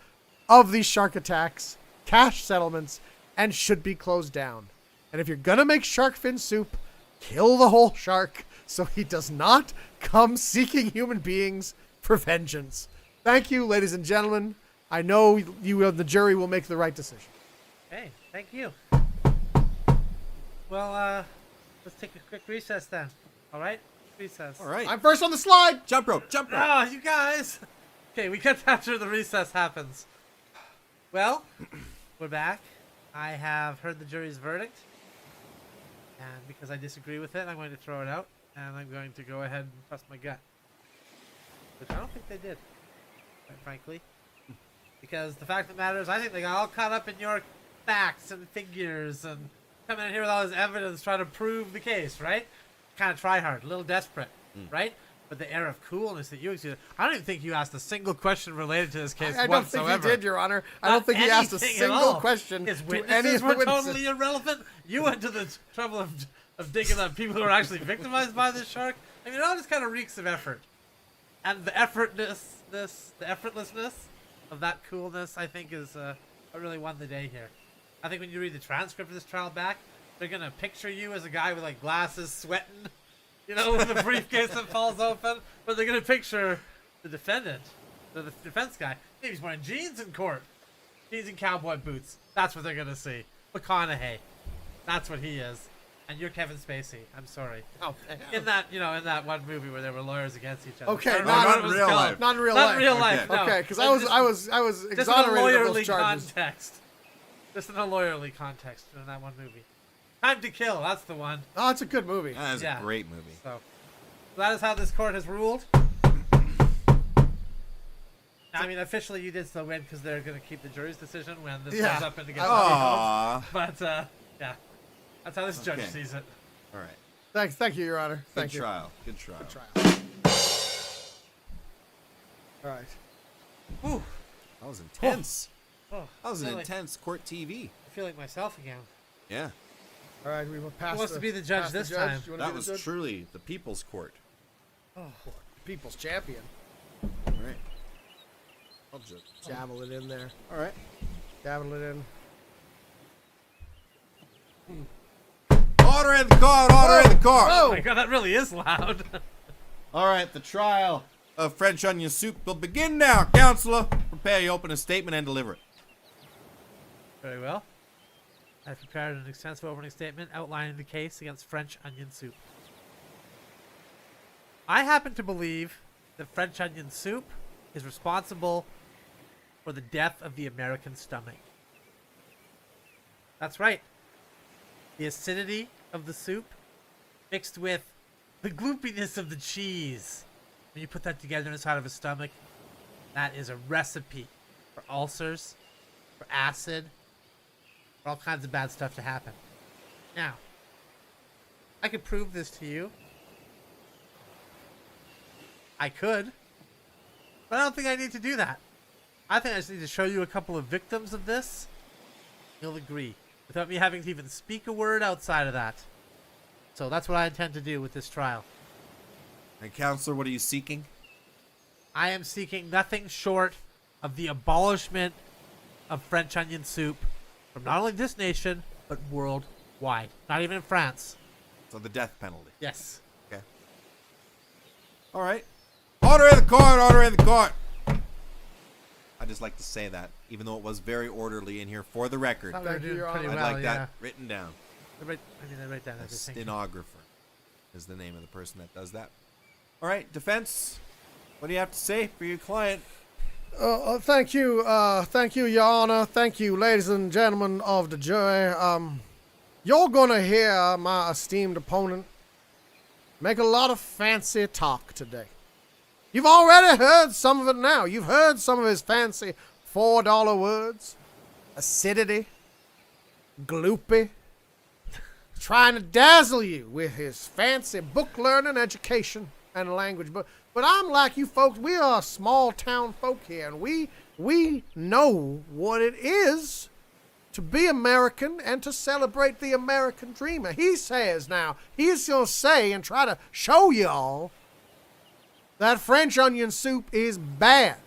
of these shark attacks, cash settlements, and should be closed down. And if you're going to make shark fin soup, kill the whole shark so he does not come seeking human beings for vengeance. Thank you, ladies and gentlemen. I know you, the jury, will make the right decision. Hey, thank you. Well, let's take a quick recess then. All right? Recess. All right. I'm first on the slide. Jump rope. Jump rope. Oh, you guys. Okay, we get after the recess happens. Well, we're back. I have heard the jury's verdict. And because I disagree with it, I'm going to throw it out. And I'm going to go ahead and trust my gut. Which I don't think they did, quite frankly. Because the fact of the matter is, I think they got all caught up in your facts and figures and coming in here with all this evidence trying to prove the case, right? Kind of try hard, a little desperate, right? But the air of coolness that you exuded. I don't even think you asked a single question related to this case I don't whatsoever. think he did, Your Honor. I Not don't think he asked a anything at single all. question His to witnesses any of the were witnesses. totally irrelevant. You went to the trouble of digging up people who were actually victimized by this shark. I mean, it all just kind of reeks of effort. And the effortlessness of that coolness, I think, is what really won the day here. I think when you read the transcript of this trial back, they're going to picture you as a guy with, like, glasses, sweating, you know, with a briefcase that falls open. But they're going to picture the defendant, the defense guy. Maybe he's wearing jeans in court. Jeans and cowboy boots. That's what they're going to see. McConaughey. That's what he is. And you're Kevin Spacey. I'm sorry. Oh, In that one movie where there were lawyers against each other. Okay, I don't not know what in it was real called. life. Not in real Not life. in real life. No. Okay, because But I was just in a exonerated of lawyerly those charges. context. Just in a lawyerly context in that one movie. Time to Kill. That's the one. Oh, it's a good movie. That is Yeah. a great movie. So that is how this court has ruled. I mean, officially you did still win because they're going to keep the jury's decision when this Yeah. goes up and against Aww. But yeah, that's how this judge Okay. sees it. All right. Thank you, Your Honor. Thank Good you. trial. Good trial. Good trial. All right. Whew. That was intense. Oh, That was I an feel intense court TV. I feel like myself again. Yeah. All right. We went past. Who wants to be the judge past this judge. time? You wanna That be the was judge? truly the people's court. People's champion. All right. I'll judge. Javel it in there. All right. Javel it in. Order in the court. Order in the court. Oh my god, that really is loud. All right. The trial of French onion soup will begin now. Counselor, prepare your opening statement and deliver it. Very well. I've prepared an extensive opening statement outlining the case against French onion soup. I happen to believe that French onion soup is responsible for the death of the American stomach. That's right. The acidity of the soup mixed with the gloopiness of the cheese. When you put that together inside of a stomach, that is a recipe for ulcers, for acid, for all kinds of bad stuff to happen. Now, I could prove this to you. I could, but I don't think I need to do that. I think I just need to show you a couple of victims of this He'll agree without me having to even speak a word outside of that. So that's what I intend to do with this trial. And counselor, what are you seeking? I am seeking nothing short of the abolishment of French onion soup from not only this nation, but worldwide. Not even in France. So the death penalty. Yes. Okay. All right. Order in the court. Order in the court. I just like to say that, even though it was very orderly in here for the record. Thought we were Thank you, doing Your pretty Honor. I'd well, like yeah. that written down. I write down A everything. stenographer is the name of the person that does that. All right, defense. What do you have to say for your client? Thank you, Your Honor. Thank you, ladies and gentlemen of the jury. You're gonna hear my esteemed opponent make a lot of fancy talk today. You've already heard some of it now. You've heard some of his fancy $4 words. Acidity, gloopy, trying to dazzle you with his fancy book learning, education, and language. But I'm like you folks, we are small town folk here, and we know what it is to be American and to celebrate the American dream. And he says now, he's going to say and try to show y'all that French onion soup is bad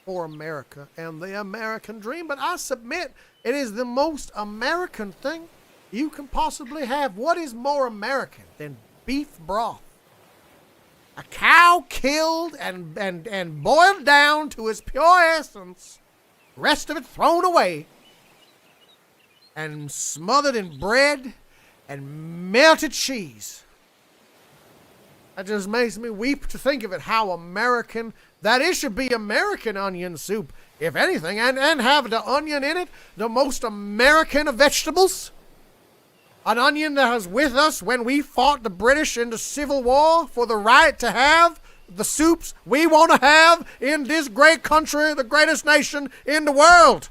for America and the American dream. But I submit it is the most American thing you can possibly have. What is more American than beef broth? A cow killed and boiled down to its pure essence, rest of it thrown away, and smothered in bread and melted cheese. That just makes me weep to think of it, how American that is. Should be American onion soup, if anything, and have the onion in it, the most American of vegetables. An onion that was with us when we fought the British in the Civil War for the right to have the soups we want to have in this great country, the greatest nation in the world.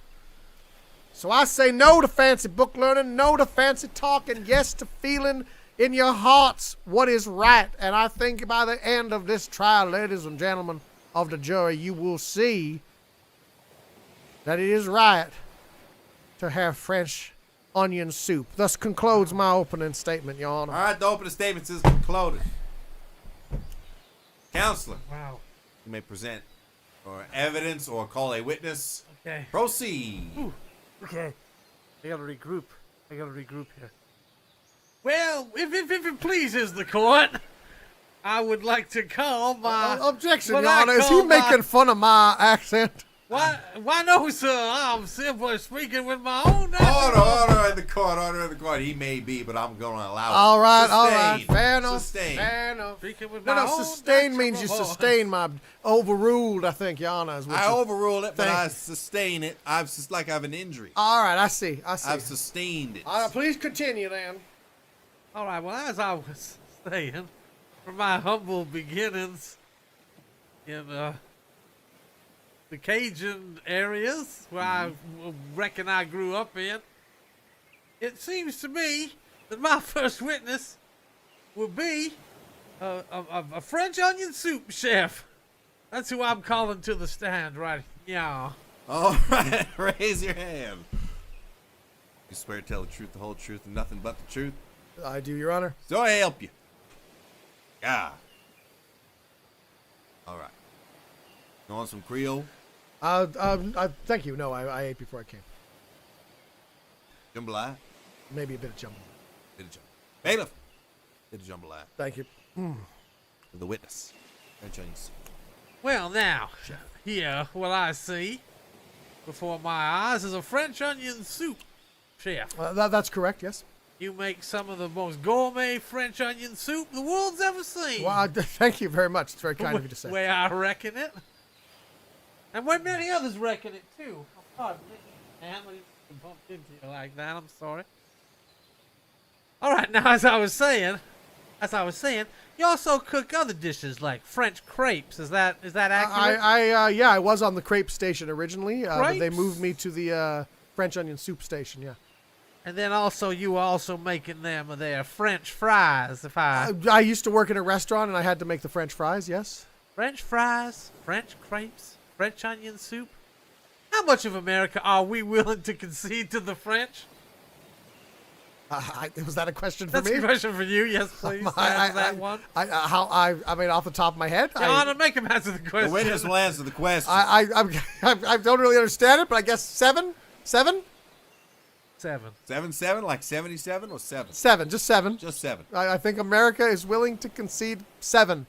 So I say no to fancy book learning, no to fancy talk, and yes to feeling in your hearts what is right. And I think by the end of this trial, ladies and gentlemen of the jury, you will see that it is right to have French onion soup. Thus concludes my opening statement, Your Honor. All right, the opening statement is concluded. Counselor, Wow. you may present or evidence or call a witness. Okay. Proceed. Okay. I gotta regroup here. Well, if it pleases the court, I would like to call my... Objection, what Your I Honor. Is he call my- making fun of my accent? Why no, sir. I'm simply speaking with my own Order in the court. Order in the court. He may be, but I'm going to allow it. All right. Sustained. Fair enough. Sustained. Fair enough. Speaking with No, my no, own sustain means you natural voice. sustain my overruled, I think, Your Honor. Is what I you- overruled it, but Thank I you. sustain it. I've just like I have an injury. All right, I see. I've sustained it. Please continue, then. All right, well, as I was saying, from my humble beginnings in the Cajun areas where I reckon I grew up in, it seems to me that my first witness would be a French onion soup chef. That's who I'm calling to the stand right now. All right, raise your hand. You swear to tell the truth, the whole truth, and nothing but the truth? I do, Your Honor. So I help you. Yeah. All right. You want some Creole? Thank you. No, I ate before I came. Jambalaya? Maybe a bit of jumbo. Bit of jambalaya. Bailiff. Bit of jambalaya. Thank you. For the witness. French onion soup. Well, now, here, what I see before my eyes is a French onion soup chef. That's correct, yes. You make some of the most gourmet French onion soup the world's ever seen. Well, thank you very much. It's very kind of you to say. Way I reckon it. And where many others reckon it, too. Oh, pardon me, man. I didn't bump into you like that. I'm sorry. All right, now, as I was saying, you also cook other dishes like French crepes. Is that accurate? I was on the crepe station originally, but they Crepes? moved me to the French onion soup station, yeah. And then also, you were also making them their French fries, if I used to work in a restaurant, and I had to make the French fries, yes. French fries, French crepes, French onion soup. How How much of America are we willing to concede to the French? Was that a question for That's me? a question for you. Yes, please. Answer that one. I mean, off the top of my head, Your Honor, make him answer the question. The witness will answer the question. I don't really understand it, but I guess 7? 7? 7. 7-7, like 77 or 7? 7, just 7. Just 7. I think America is willing to concede 7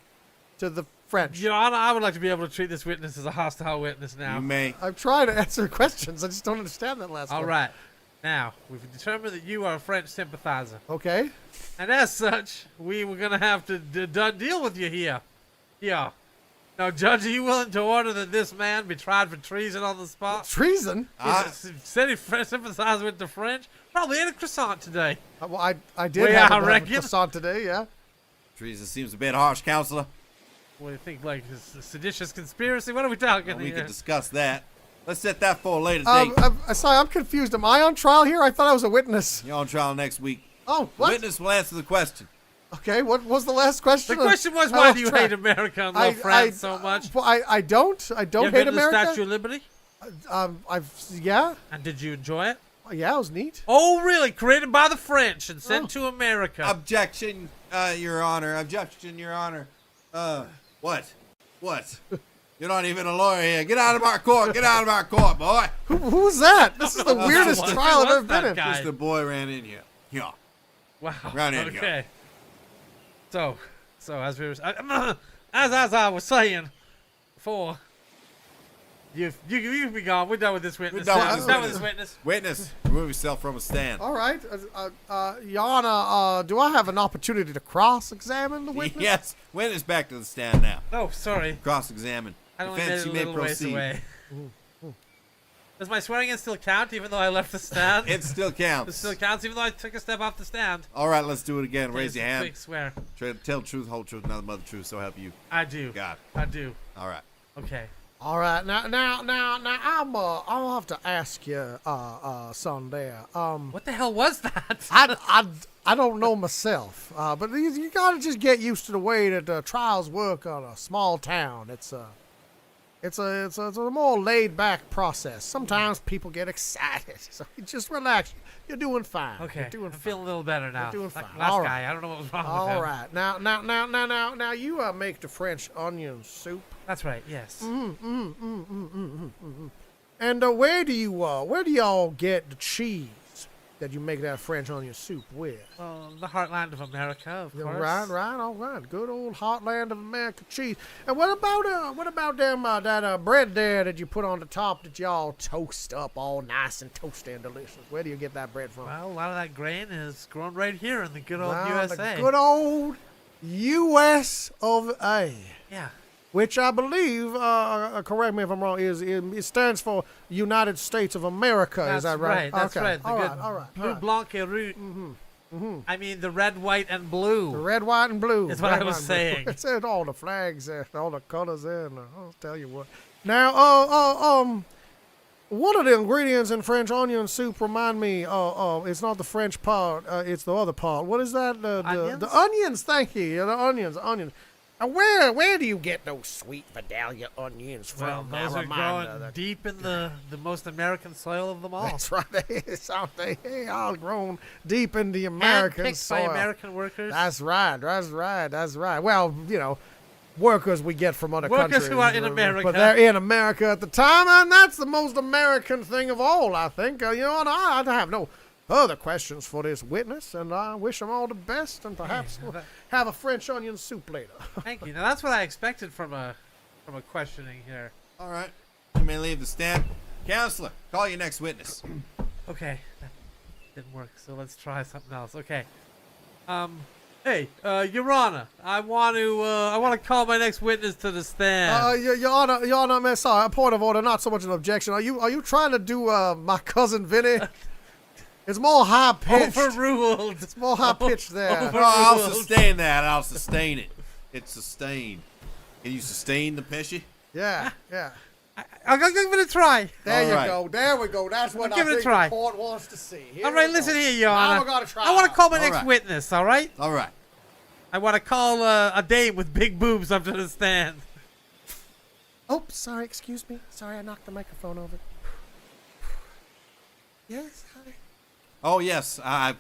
to the French. Your Honor, I would like to be able to treat this witness as a hostile witness now. You may. I'm trying to answer questions. I just don't understand that last one. All right. Now, we've determined that you are a French sympathizer. Okay. And as such, we were going to have to done deal with you here. Yeah. Now, Judge, are you willing to order that this man be tried for treason on the spot? Treason? Said he sympathized with the French? Probably ate a croissant today. Well, I did Well, yeah, have I a reckon. croissant today, yeah. Treason seems a bit harsh, counselor. What do you think, like a seditious conspiracy? What are we talking We here? can discuss that. Let's set that for a later date. Sorry, I'm confused. Am I on trial here? I thought I was a witness. You're on trial next week. Oh, what? Witness will answer the question. Okay, what was the last question? The question was, I why lost do you track. hate America and love France so much? Well, I don't. I don't You hate been to the America. Statue of Liberty? Yeah. And did you enjoy it? Yeah, it was neat. Oh, really? Created by the French and sent Oh. to America. Objection, Your Honor. Objection, Your Honor. What? What? You're not even a lawyer here. Get out of our court. Get out of our court, boy. Who's that? This is the weirdest Who trial I've was ever been that in. guy? Just the boy ran in here. Yeah. Wow. Right in, Okay. So as we were, as I was saying before, you be gone. We're done with this witness. We're done with Done this with this witness. Witness, remove yourself from a stand. All right. Your Honor, do I have an opportunity to cross-examine the witness? Yes. Witness back to the stand now. Oh, sorry. Cross-examine. I only made Defense, it a you may little ways proceed. away. Does my swearing in still count even though I left the stand? It still It counts. still counts even though I took a step off the stand. All right, let's do it again. Raise It's your a hand. Quick swear. Tell the truth, whole truth, nothing but the truth. So help you. I do. God. I do. All right. Okay. All right. Now, I'll have to ask you, son there. What the hell was that? I don't know myself, but you gotta just get used to the way that trials work on a small town. It's a more laid back process. Sometimes people get excited, so you just relax. You're doing fine. Okay. You're doing I'm fine. feeling a little better now. You're doing Like fine. last All guy. right. I don't know what was wrong with All him. right. Now, you make the French onion soup. That's right. Yes. And where do y'all get the cheese that you make that French onion soup with? Well, the heartland of America, of course. Right, all right. Good old heartland of America cheese. And what about them that bread there that you put on the top that y'all toast up all nice and toasty and delicious? Where do you get that bread from? Well, a lot of that grain is grown right here in the good old Well, USA. the good old U.S. of A. Yeah. Which I believe, correct me if I'm wrong, it stands for United States of America. That's is that right? That's Okay. right. The All good right. All right. Blue Blanc et Roux. I mean, the red, white, and blue. The red, white, and blue. That's what Red, I was white, and blue. saying. It said all the flags there, all the colors there. And, I'll tell you what. Now, one of the ingredients in French onion soup remind me. It's not the French part. It's the other part. What is that? Onions? The onions. Thank you. Yeah, the onions. And where do you get those sweet Vidalia onions Well, from? those Now, are remind growing her deep in the most American soil of them all. That's right. It's out there. Hey, all grown deep in the American Handpicked soil. by American workers. That's right. Well, workers we get from other Workers countries. who are in America. But they're in America at the time, and that's the most American thing of all, I think. And I have no other questions for this witness, and I wish them all the best, and perhaps we'll have a French onion soup later. Thank you. Now that's what I expected from a questioning here. All right. You may leave the stand. Counselor, call your next witness. Okay, that didn't work. So let's try something else. Okay. Hey, Your Honor, I want to call my next witness to the stand. Your Honor, man, sorry, a point of order, not so much an objection. Are you trying to do my cousin Vinny? It's more high pitched. Overruled. It's more high pitched there. Over- Oh, I'll sustain that. I'll sustain it. It's sustained. Can you sustain the Pesci? Yeah. I'll give it a try. There All you right. go. There we go. That's what I'll I give it a think try. the court wants to see. Here All right, we listen go. here, Your Now Honor. we're gonna try. I want to call my All next right. witness. All right. All right. I want to call a dame with big boobs up to the stand. Oh, sorry. Excuse me. Sorry, I knocked the microphone over. Yes. Oh, yes. I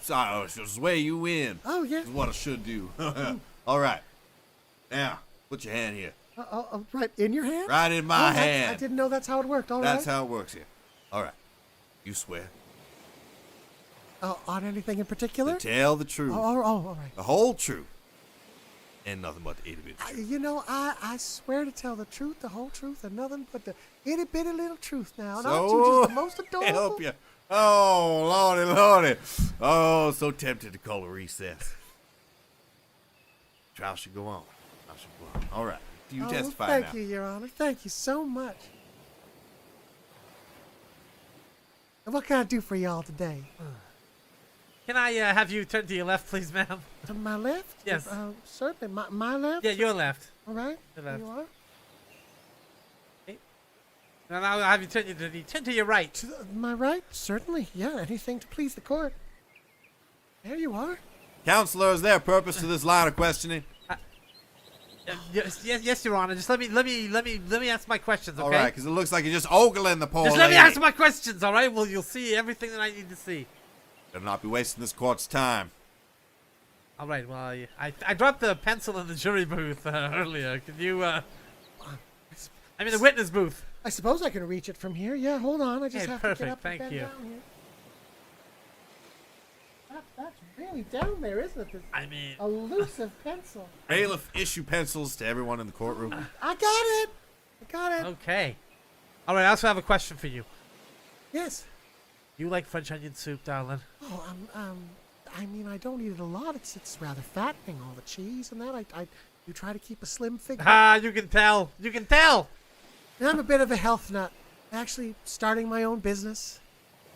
swear you in. Oh, yeah. Is what I should do. All right. Now, put your hand here. Right in your hand? Right in my I hand. didn't know that's how it worked. All That's right. how it works here. All right. You swear On anything in particular? to tell the truth, all right. the whole truth, and nothing but the itty bitty truth. You know, I swear to tell the truth, the whole truth, and nothing but the itty bitty little truth now. And aren't you just the most adorable? Help you. Oh, lordy. Oh, so tempted to call a recess. Trial should go on. All right. You testify thank now. you, Your Honor. Thank you so much. And what can I do for y'all today? Can I have you turn to your left, please, ma'am? To my left? Yes. Certainly. My left? Yeah, your left. All right. Your left. You are? And I'll have you turn to your right. To my right? Certainly. Yeah, anything to please the court. There you are. Counselor, is there a purpose to this line of questioning? Yes, Your Honor. Just let me ask my questions, okay? All right, because it looks like you're just ogling the poor Just let me lady. answer my questions, all right? Well, you'll see everything that I need to see. Better not be wasting this court's time. All right. Well, I dropped the pencil in the jury booth earlier. Can you? I mean, the witness booth. I suppose I can reach it from here. Yeah, hold on. I just Okay, have to perfect. get up Thank and bend you. down here. That's really down there, isn't it? This I mean, elusive pencil. Bailiff, issue pencils to everyone in the courtroom. I got it. okay. All right. I also have a question for you. Yes. You like French onion soup, darling? Oh, I mean, I don't eat it a lot. It's rather fattening, all the cheese and that. I do try to keep a slim figure. Ah, you can tell. You can tell. And I'm a bit of a health nut. Actually, starting my own business.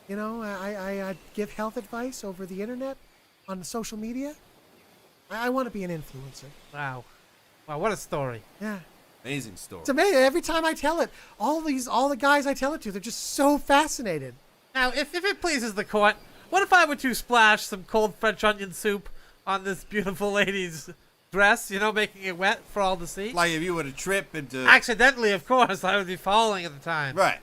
You know, I give health advice over the internet, on social media. I want to be an influencer. Wow. Wow. What a story. Yeah. Amazing story. It's amazing. Every time I tell it, all the guys I tell it to, they're just so fascinated. Now, if it pleases the court, what if I were to splash some cold French onion soup on this beautiful lady's dress, you know, making it wet for all to see? Like if you were to trip into... Accidentally, of course. I would be falling at the time. Right.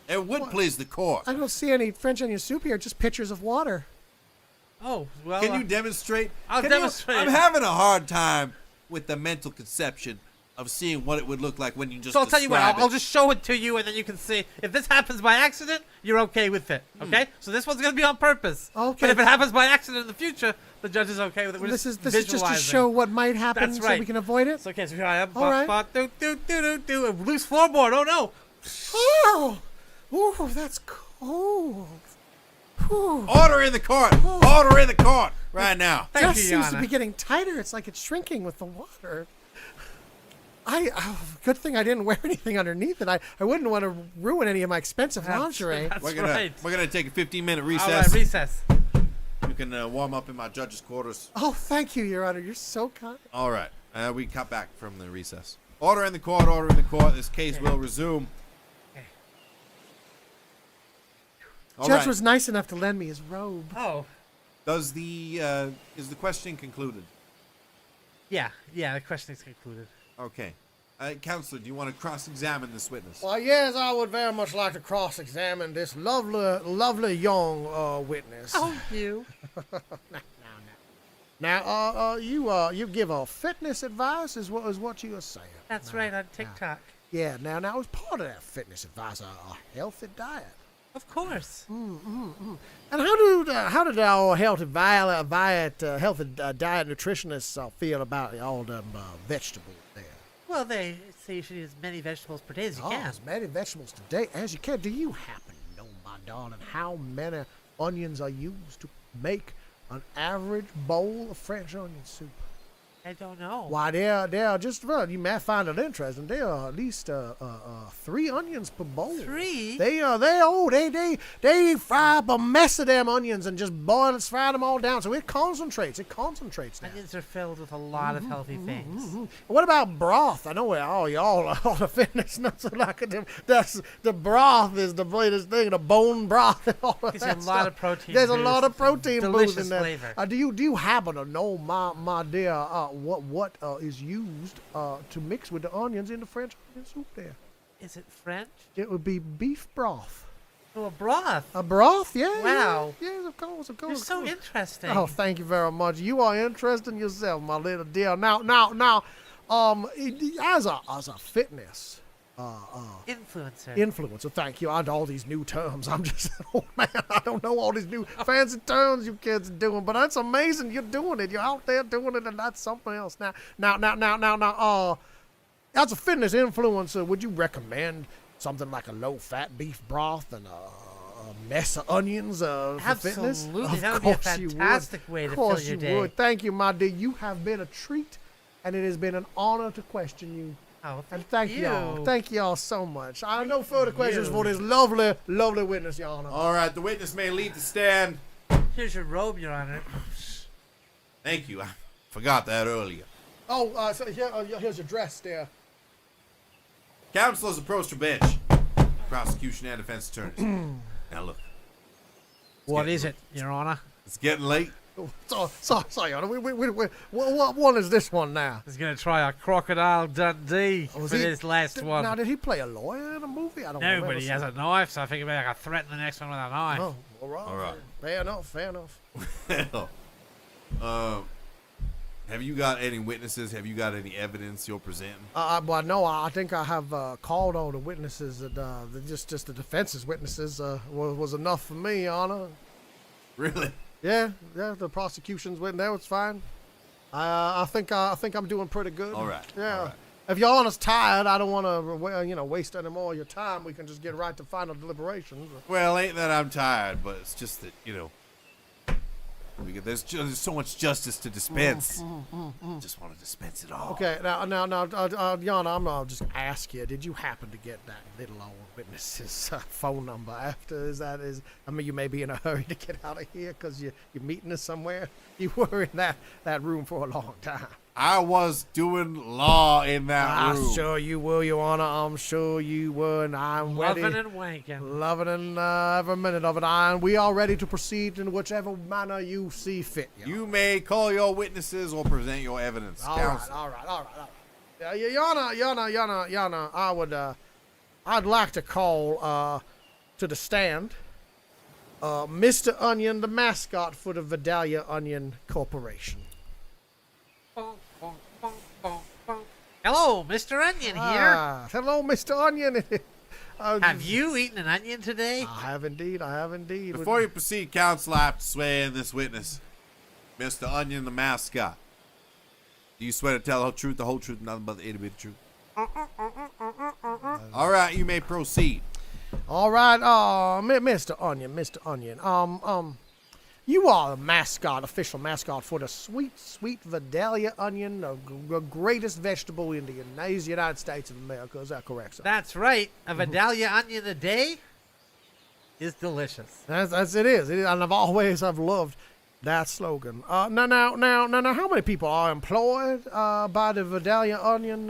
It would please the court. I don't see any French onion soup here, just pitchers of water. Oh, well. Can you demonstrate? I'll Can you- demonstrate. I'm having a hard time with the mental conception of seeing what it would look like when you just So I'll tell you what, describe I'll it. just show it to you and then you can see. If this happens by accident, you're okay with it. Okay? So this one's going to be on purpose. Okay. But if it happens by accident in the future, the judge is okay with it. We're This is just just to show what might happen, That's so right. we can avoid it. So, okay, so here I am. All right. Do. Loose floorboard. Oh, no. Oh, ooh, that's cold. Ooh. Order in the court! Order in the court! Right now. Thank Just you, seems Your to Honor. be getting tighter. It's like it's shrinking with the water. Good thing I didn't wear anything underneath it. I wouldn't want to ruin any of my expensive lingerie. That's We're gonna right. take a 15-minute recess. All right, recess. You can warm up in my judge's quarters. Oh, thank you, Your Honor. You're so kind. All right. We cut back from the recess. Order in the court. Order in the court. This case will resume. Okay. All Judge right. was nice enough to lend me his robe. Oh, Does the is the questioning concluded? yeah. The question is concluded. Okay. Counselor, do you want to cross-examine this witness? Well, yes, I would very much like to cross-examine this lovely young witness. Oh, you. Now, you give a fitness advice is what you are saying. That's right, on TikTok. Yeah. Now, as part of that fitness advice, a healthy diet. Of course. And how did our healthy diet nutritionists feel about all them vegetables there? Well, they say you should eat as many vegetables per day as you can. As many vegetables today as you can. Do you happen to know, my darling, how many onions are used to make an average bowl of French onion soup? I don't know. Why, they're just, well, you may find it interesting. There are at least 3 onions per bowl. 3? They fry up a mess of them onions and just fry them all down. So it concentrates now. Onions are filled with a lot of healthy things. What about broth? I know all the fitness nuts are like it. The broth is the latest thing, the bone broth and all of Gives you that a stuff. lot of protein. There's a boost. lot of It's protein boost delicious in there. flavor. Do you happen to know, my dear, what is used to mix with the onions in the French onion soup there? Is it French? It would be beef broth. To a broth. A broth? Yeah. Wow. Yeah, yes, of course, of course. You're of so course. interesting. Oh, thank you very much. You are interesting yourself, my little dear. Now, as a fitness influencer, thank you. I know all these new terms. I'm just an old man. I don't know all these new fancy terms you kids are doing, but that's amazing. You're doing it. You're out there doing it, and that's something else. Now, as a fitness influencer, would you recommend something like a low-fat beef broth and a mess of onions for fitness? Absolutely. That would be a fantastic way to fill your day. Of course you would. Thank you, my dear. You have been a treat, and it has been an honor to question you. Oh, And thank you. y'all. Thank y'all so much. I have no further questions for this lovely, lovely witness, Your Honor. All right, the witness may leave the stand. Here's your robe, Your Honor. Thank you. I forgot that earlier. Oh, so here's your dress there. Counselors approach the bench. Prosecution and defense attorneys. Now look, What is it, Your Honor? it's getting late. Oh, sorry, Your Honor. What one is this one now? He's going to try a Crocodile Dundee Was for he- this last one. Now, did he play a lawyer in a movie? I don't No, remember but he has a seeing- knife, so I figured maybe I could threaten the next one with a knife. Oh, all right. All right. Fair enough. Fair enough. Have you got any witnesses? Have you got any evidence you're presenting? Well, no, I think I have called all the witnesses. That just the defense's witnesses was enough for me, Your Honor. Really? Yeah, the prosecution's witness. That was fine. I think I'm doing pretty good. All right, Yeah. all right. If Your Honor's tired, I don't want to waste any more of your time. We can just get right to final deliberations. Well, ain't that I'm tired, but it's just that, there's so much justice to dispense. Just want to dispense it all. Okay, now, Your Honor, I'm gonna just ask you: did you happen to get that little old witness's phone number? I mean, you may be in a hurry to get out of here because you're meeting us somewhere. You were in that room for a long time. I was doing law in that room. I'm sure you were, Your Honor. I'm sure you were, and I'm ready. Loving and wanking. Loving and every minute of it. And we are ready to proceed in whichever manner you see fit. You may call your witnesses or present your evidence. All right, Counsel. all right. Your Honor, I'd like to call to the stand Mr. Onion, the mascot for the Vidalia Onion Corporation. Hello, Mr. Onion here. Hello, Mr. Onion. Have you eaten an onion today? I have indeed. Before you proceed, counsel, I have to swear in this witness. Mr. Onion, the mascot. Do you swear to tell the whole truth, nothing but the itty bitty truth? All right, you may proceed. All right, Mr. Onion, you are the official mascot for the sweet, sweet Vidalia onion, the greatest vegetable in the United States of America. Is that correct, sir? That's right. A Vidalia onion a day is delicious. It is, and I've loved that slogan. Now, how many people are employed by the Vidalia Onion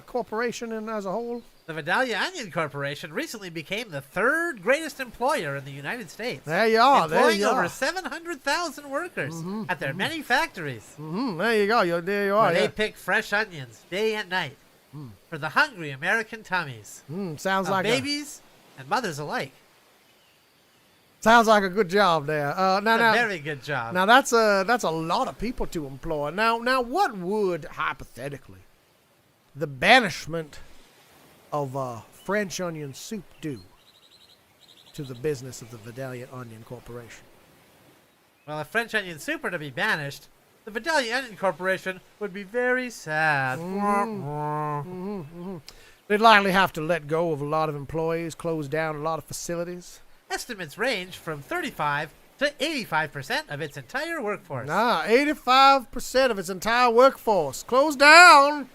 Corporation and as a whole? The Vidalia Onion Corporation recently became the third greatest employer in the United States. There you are. Employing over 700,000 workers at their many factories. There you go. There you are. Where they Yeah. pick fresh onions day and night for the hungry American tummies Sounds of like babies and mothers alike. sounds like a good job there. A Now, very good job. Now that's a lot of people to employ. Now what would hypothetically the banishment of French onion soup do to the business of the Vidalia Onion Corporation? Well, if French onion soup were to be banished, the Vidalia Onion Corporation would be very sad. They'd likely have to let go of a lot of employees, close down a lot of facilities. Estimates range from 35 to 85% of its entire workforce. 85% of its entire workforce closed down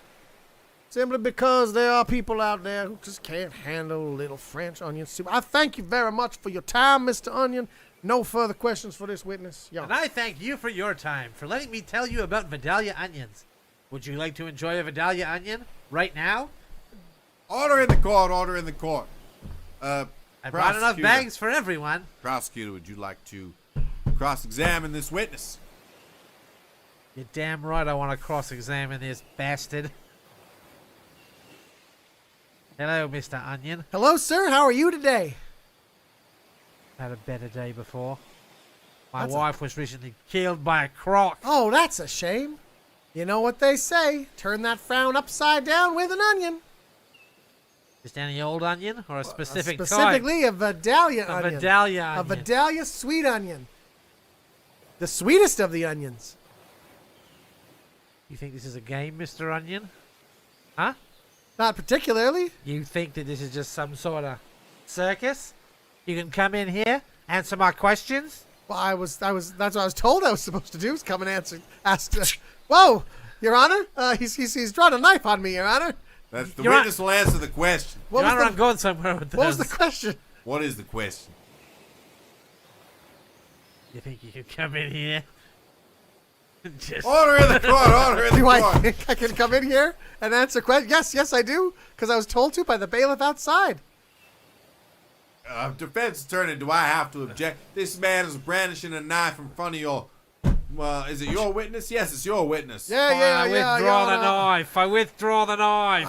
simply because there are people out there who just can't handle a little French onion soup. I thank you very much for your time, Mr. Onion. No further questions for this witness. And I thank you for your time, for letting me tell you about Vidalia onions. Would you like to enjoy a Vidalia onion right now? Order in the court. Order in the court. I brought enough bags for everyone. Prosecutor, would you like to cross-examine this witness? You're damn right I want to cross-examine this bastard. Hello, Mr. Onion. Hello, sir. How are you today? had a better day before. My That's wife was recently killed by a croc. Oh, that's a shame. You know what they say? Turn that frown upside down with an onion. Just any old onion or a specific type? Specifically a Vidalia A onion. Vidalia A onion. Vidalia sweet onion. The sweetest of the onions. You think this is a game, Mr. Onion? Huh? Not particularly. You think that this is just some sort of circus? You can come in here, answer my questions? Well, that's what I was told I was supposed to do, is come and ask. Whoa, Your Honor, he's drawn a knife on me, Your Honor. That's the Your witness will answer the question. What Your was Honor, the- I'm going somewhere with this. What was the question? What is the question? You think you can come in here? Just Order in the court. Order in the Do I court. think I can come in here and answer questions? Yes, I do, because I was told to by the bailiff outside. Defense attorney, do I have to object? This man is brandishing a knife in front of your. Is it your witness? Yes, it's your witness. Yeah, I yeah, withdraw Your the Honor. knife. I withdraw the knife.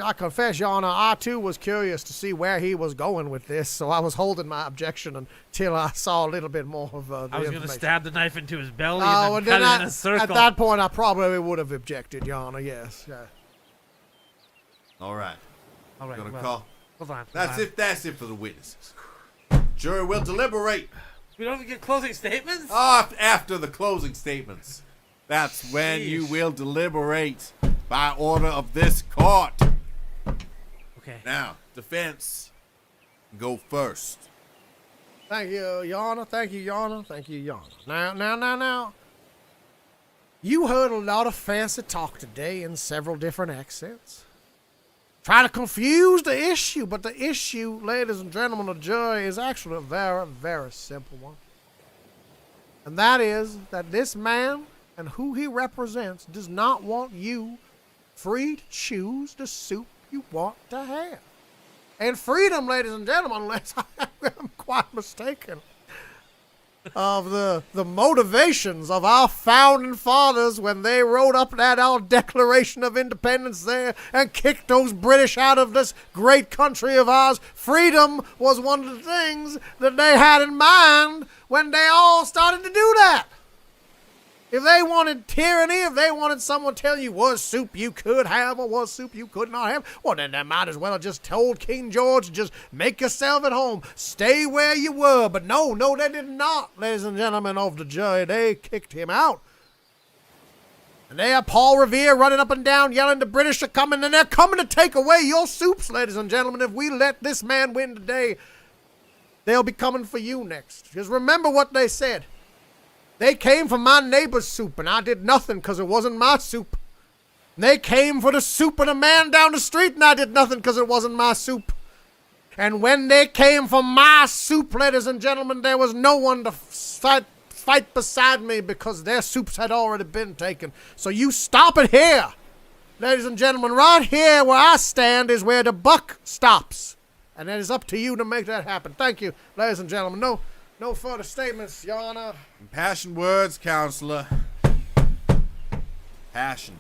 I confess, Your Honor, I too was curious to see where he was going with this, so I was holding my objection until I saw a little bit more of the I was going to information. stab the knife into his belly Oh, and well, then cut then it in a circle. at that point, I probably would have objected, Your Honor. Yes. Yeah. All right. All right, Gonna well, call. hold on. That's it. That's it for the witnesses. Jury will deliberate. We don't even get closing statements? After the closing statements. That's when you Sheesh. will deliberate by order of this court. Okay. Now, defense, go first. Thank you, Your Honor. Thank you, Your Honor. Thank you, Your Honor. Now. You heard a lot of fancy talk today in several different accents. Try to confuse the issue, but the issue, ladies and gentlemen of the jury, is actually a very, very simple one. And that is that this man and who he represents does not want you free to choose the soup you want to have. And freedom, ladies and gentlemen, unless I am quite mistaken, of the motivations of our founding fathers when they wrote up that our Declaration of Independence there and kicked those British out of this great country of ours. Freedom was one of the things that they had in mind when they all started to do that. If they wanted tyranny, if they wanted someone telling you what soup you could have or what soup you could not have, well, then they might as well have just told King George, just make yourself at home, stay where you were. But no, they did not, ladies and gentlemen of the jury. They kicked him out. And they have Paul Revere running up and down yelling the British are coming, and they're coming to take away your soups, ladies and gentlemen. If we let this man win today, they'll be coming for you next. Just remember what they said. They came for my neighbor's soup, and I did nothing because it wasn't my soup. And they came for the soup of the man down the street, and I did nothing because it wasn't my soup. And when they came for my soup, ladies and gentlemen, there was no one to fight beside me because their soups had already been taken. So you stop it here. Ladies and gentlemen, right here where I stand is where the buck stops. And it is up to you to make that happen. Thank you, ladies and gentlemen. No further statements, Your Honor. Impassioned words, counselor. Passion.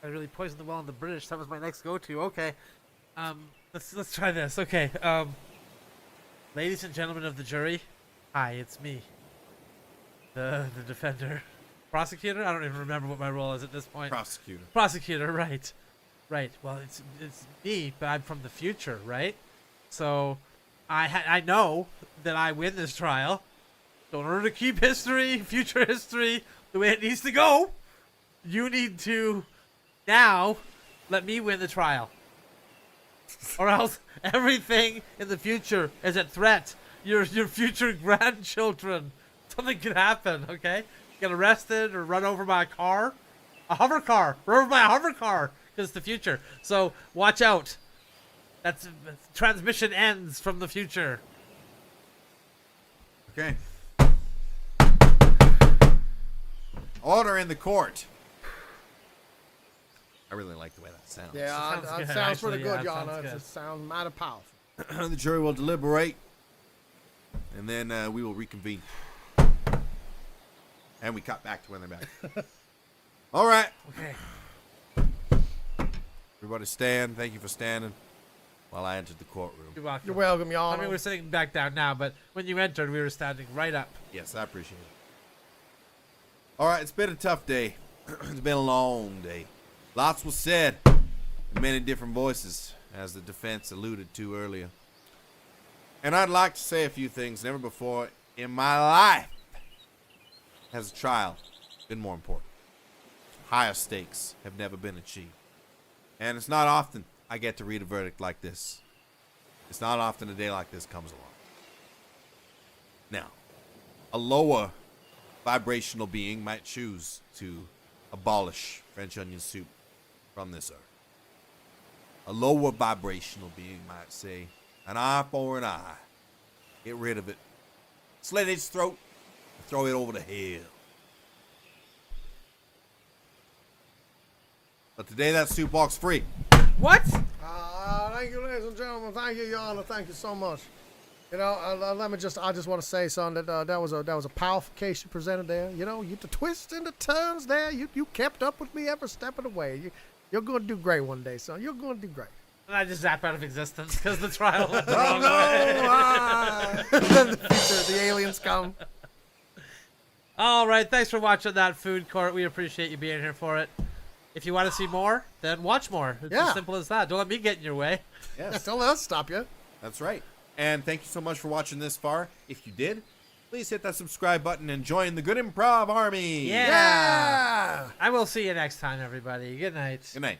I really poisoned the well in the British. That was my next go-to. Okay. Let's try this. Okay. Ladies and gentlemen of the jury, hi, it's me. The defender. Prosecutor? I don't even remember what my role is at this point. Prosecutor. Prosecutor, right. Right. Well, it's me, but I'm from the future, right? So I know that I win this trial. So in order to keep future history, the way it needs to go, you need to now let me win the trial. Or else everything in the future is at threat. Your future grandchildren. Something could happen, okay? Get arrested or run over by a car. A hover car. Run over by a hover car. Because it's the future. So watch out. That's transmission ends from the future. Okay. Order in the court. I really like the way that sounds. Yeah, Sounds that good, sounds pretty actually, good, yeah, Your sounds Honor. good. It sounds mighty powerful. The jury will deliberate, and then we will reconvene. And we cut back to when they're back. All right. Okay. Everybody stand. Thank you for standing. while I entered the courtroom. You're welcome. You're welcome, y'all. I mean, we're sitting back down now, but when you entered, we were standing right up. Yes, I appreciate it. All right, it's been a tough day. It's been a long day. Lots was said in many different voices, as the defense alluded to earlier. And I'd like to say a few things never before in my life has a trial been more important. Higher stakes have never been achieved. And it's not often I get to read a verdict like this. It's not often a day like this comes along. Now, a lower vibrational being might choose to abolish French onion soup from this earth. A lower vibrational being might say, an eye for an eye. Get rid of it. Slit its throat and throw it over the hill. But today that soup walks free. What? Thank you, ladies and gentlemen. Thank you, Your Honor. Thank you so much. You know, I just want to say, son, that that was a powerful case you presented there. You know, the twists and the turns there. You kept up with me every step of the way. You're going to do great one day, son. You're going to do great. And I just zap out of existence because the trial went the Oh wrong no! way. Then the future, the aliens come. All right, thanks for watching that food court. We appreciate you being here for it. If you want to see more, then watch more. It's Yeah. as simple as that. Don't let me get in your way. Yes, Don't let us stop you. that's right. And thank you so much for watching this far. If you did, please hit that subscribe button and join the Good Improv Army. Yeah. Yeah. I will see you next time, everybody. Good night. Good night.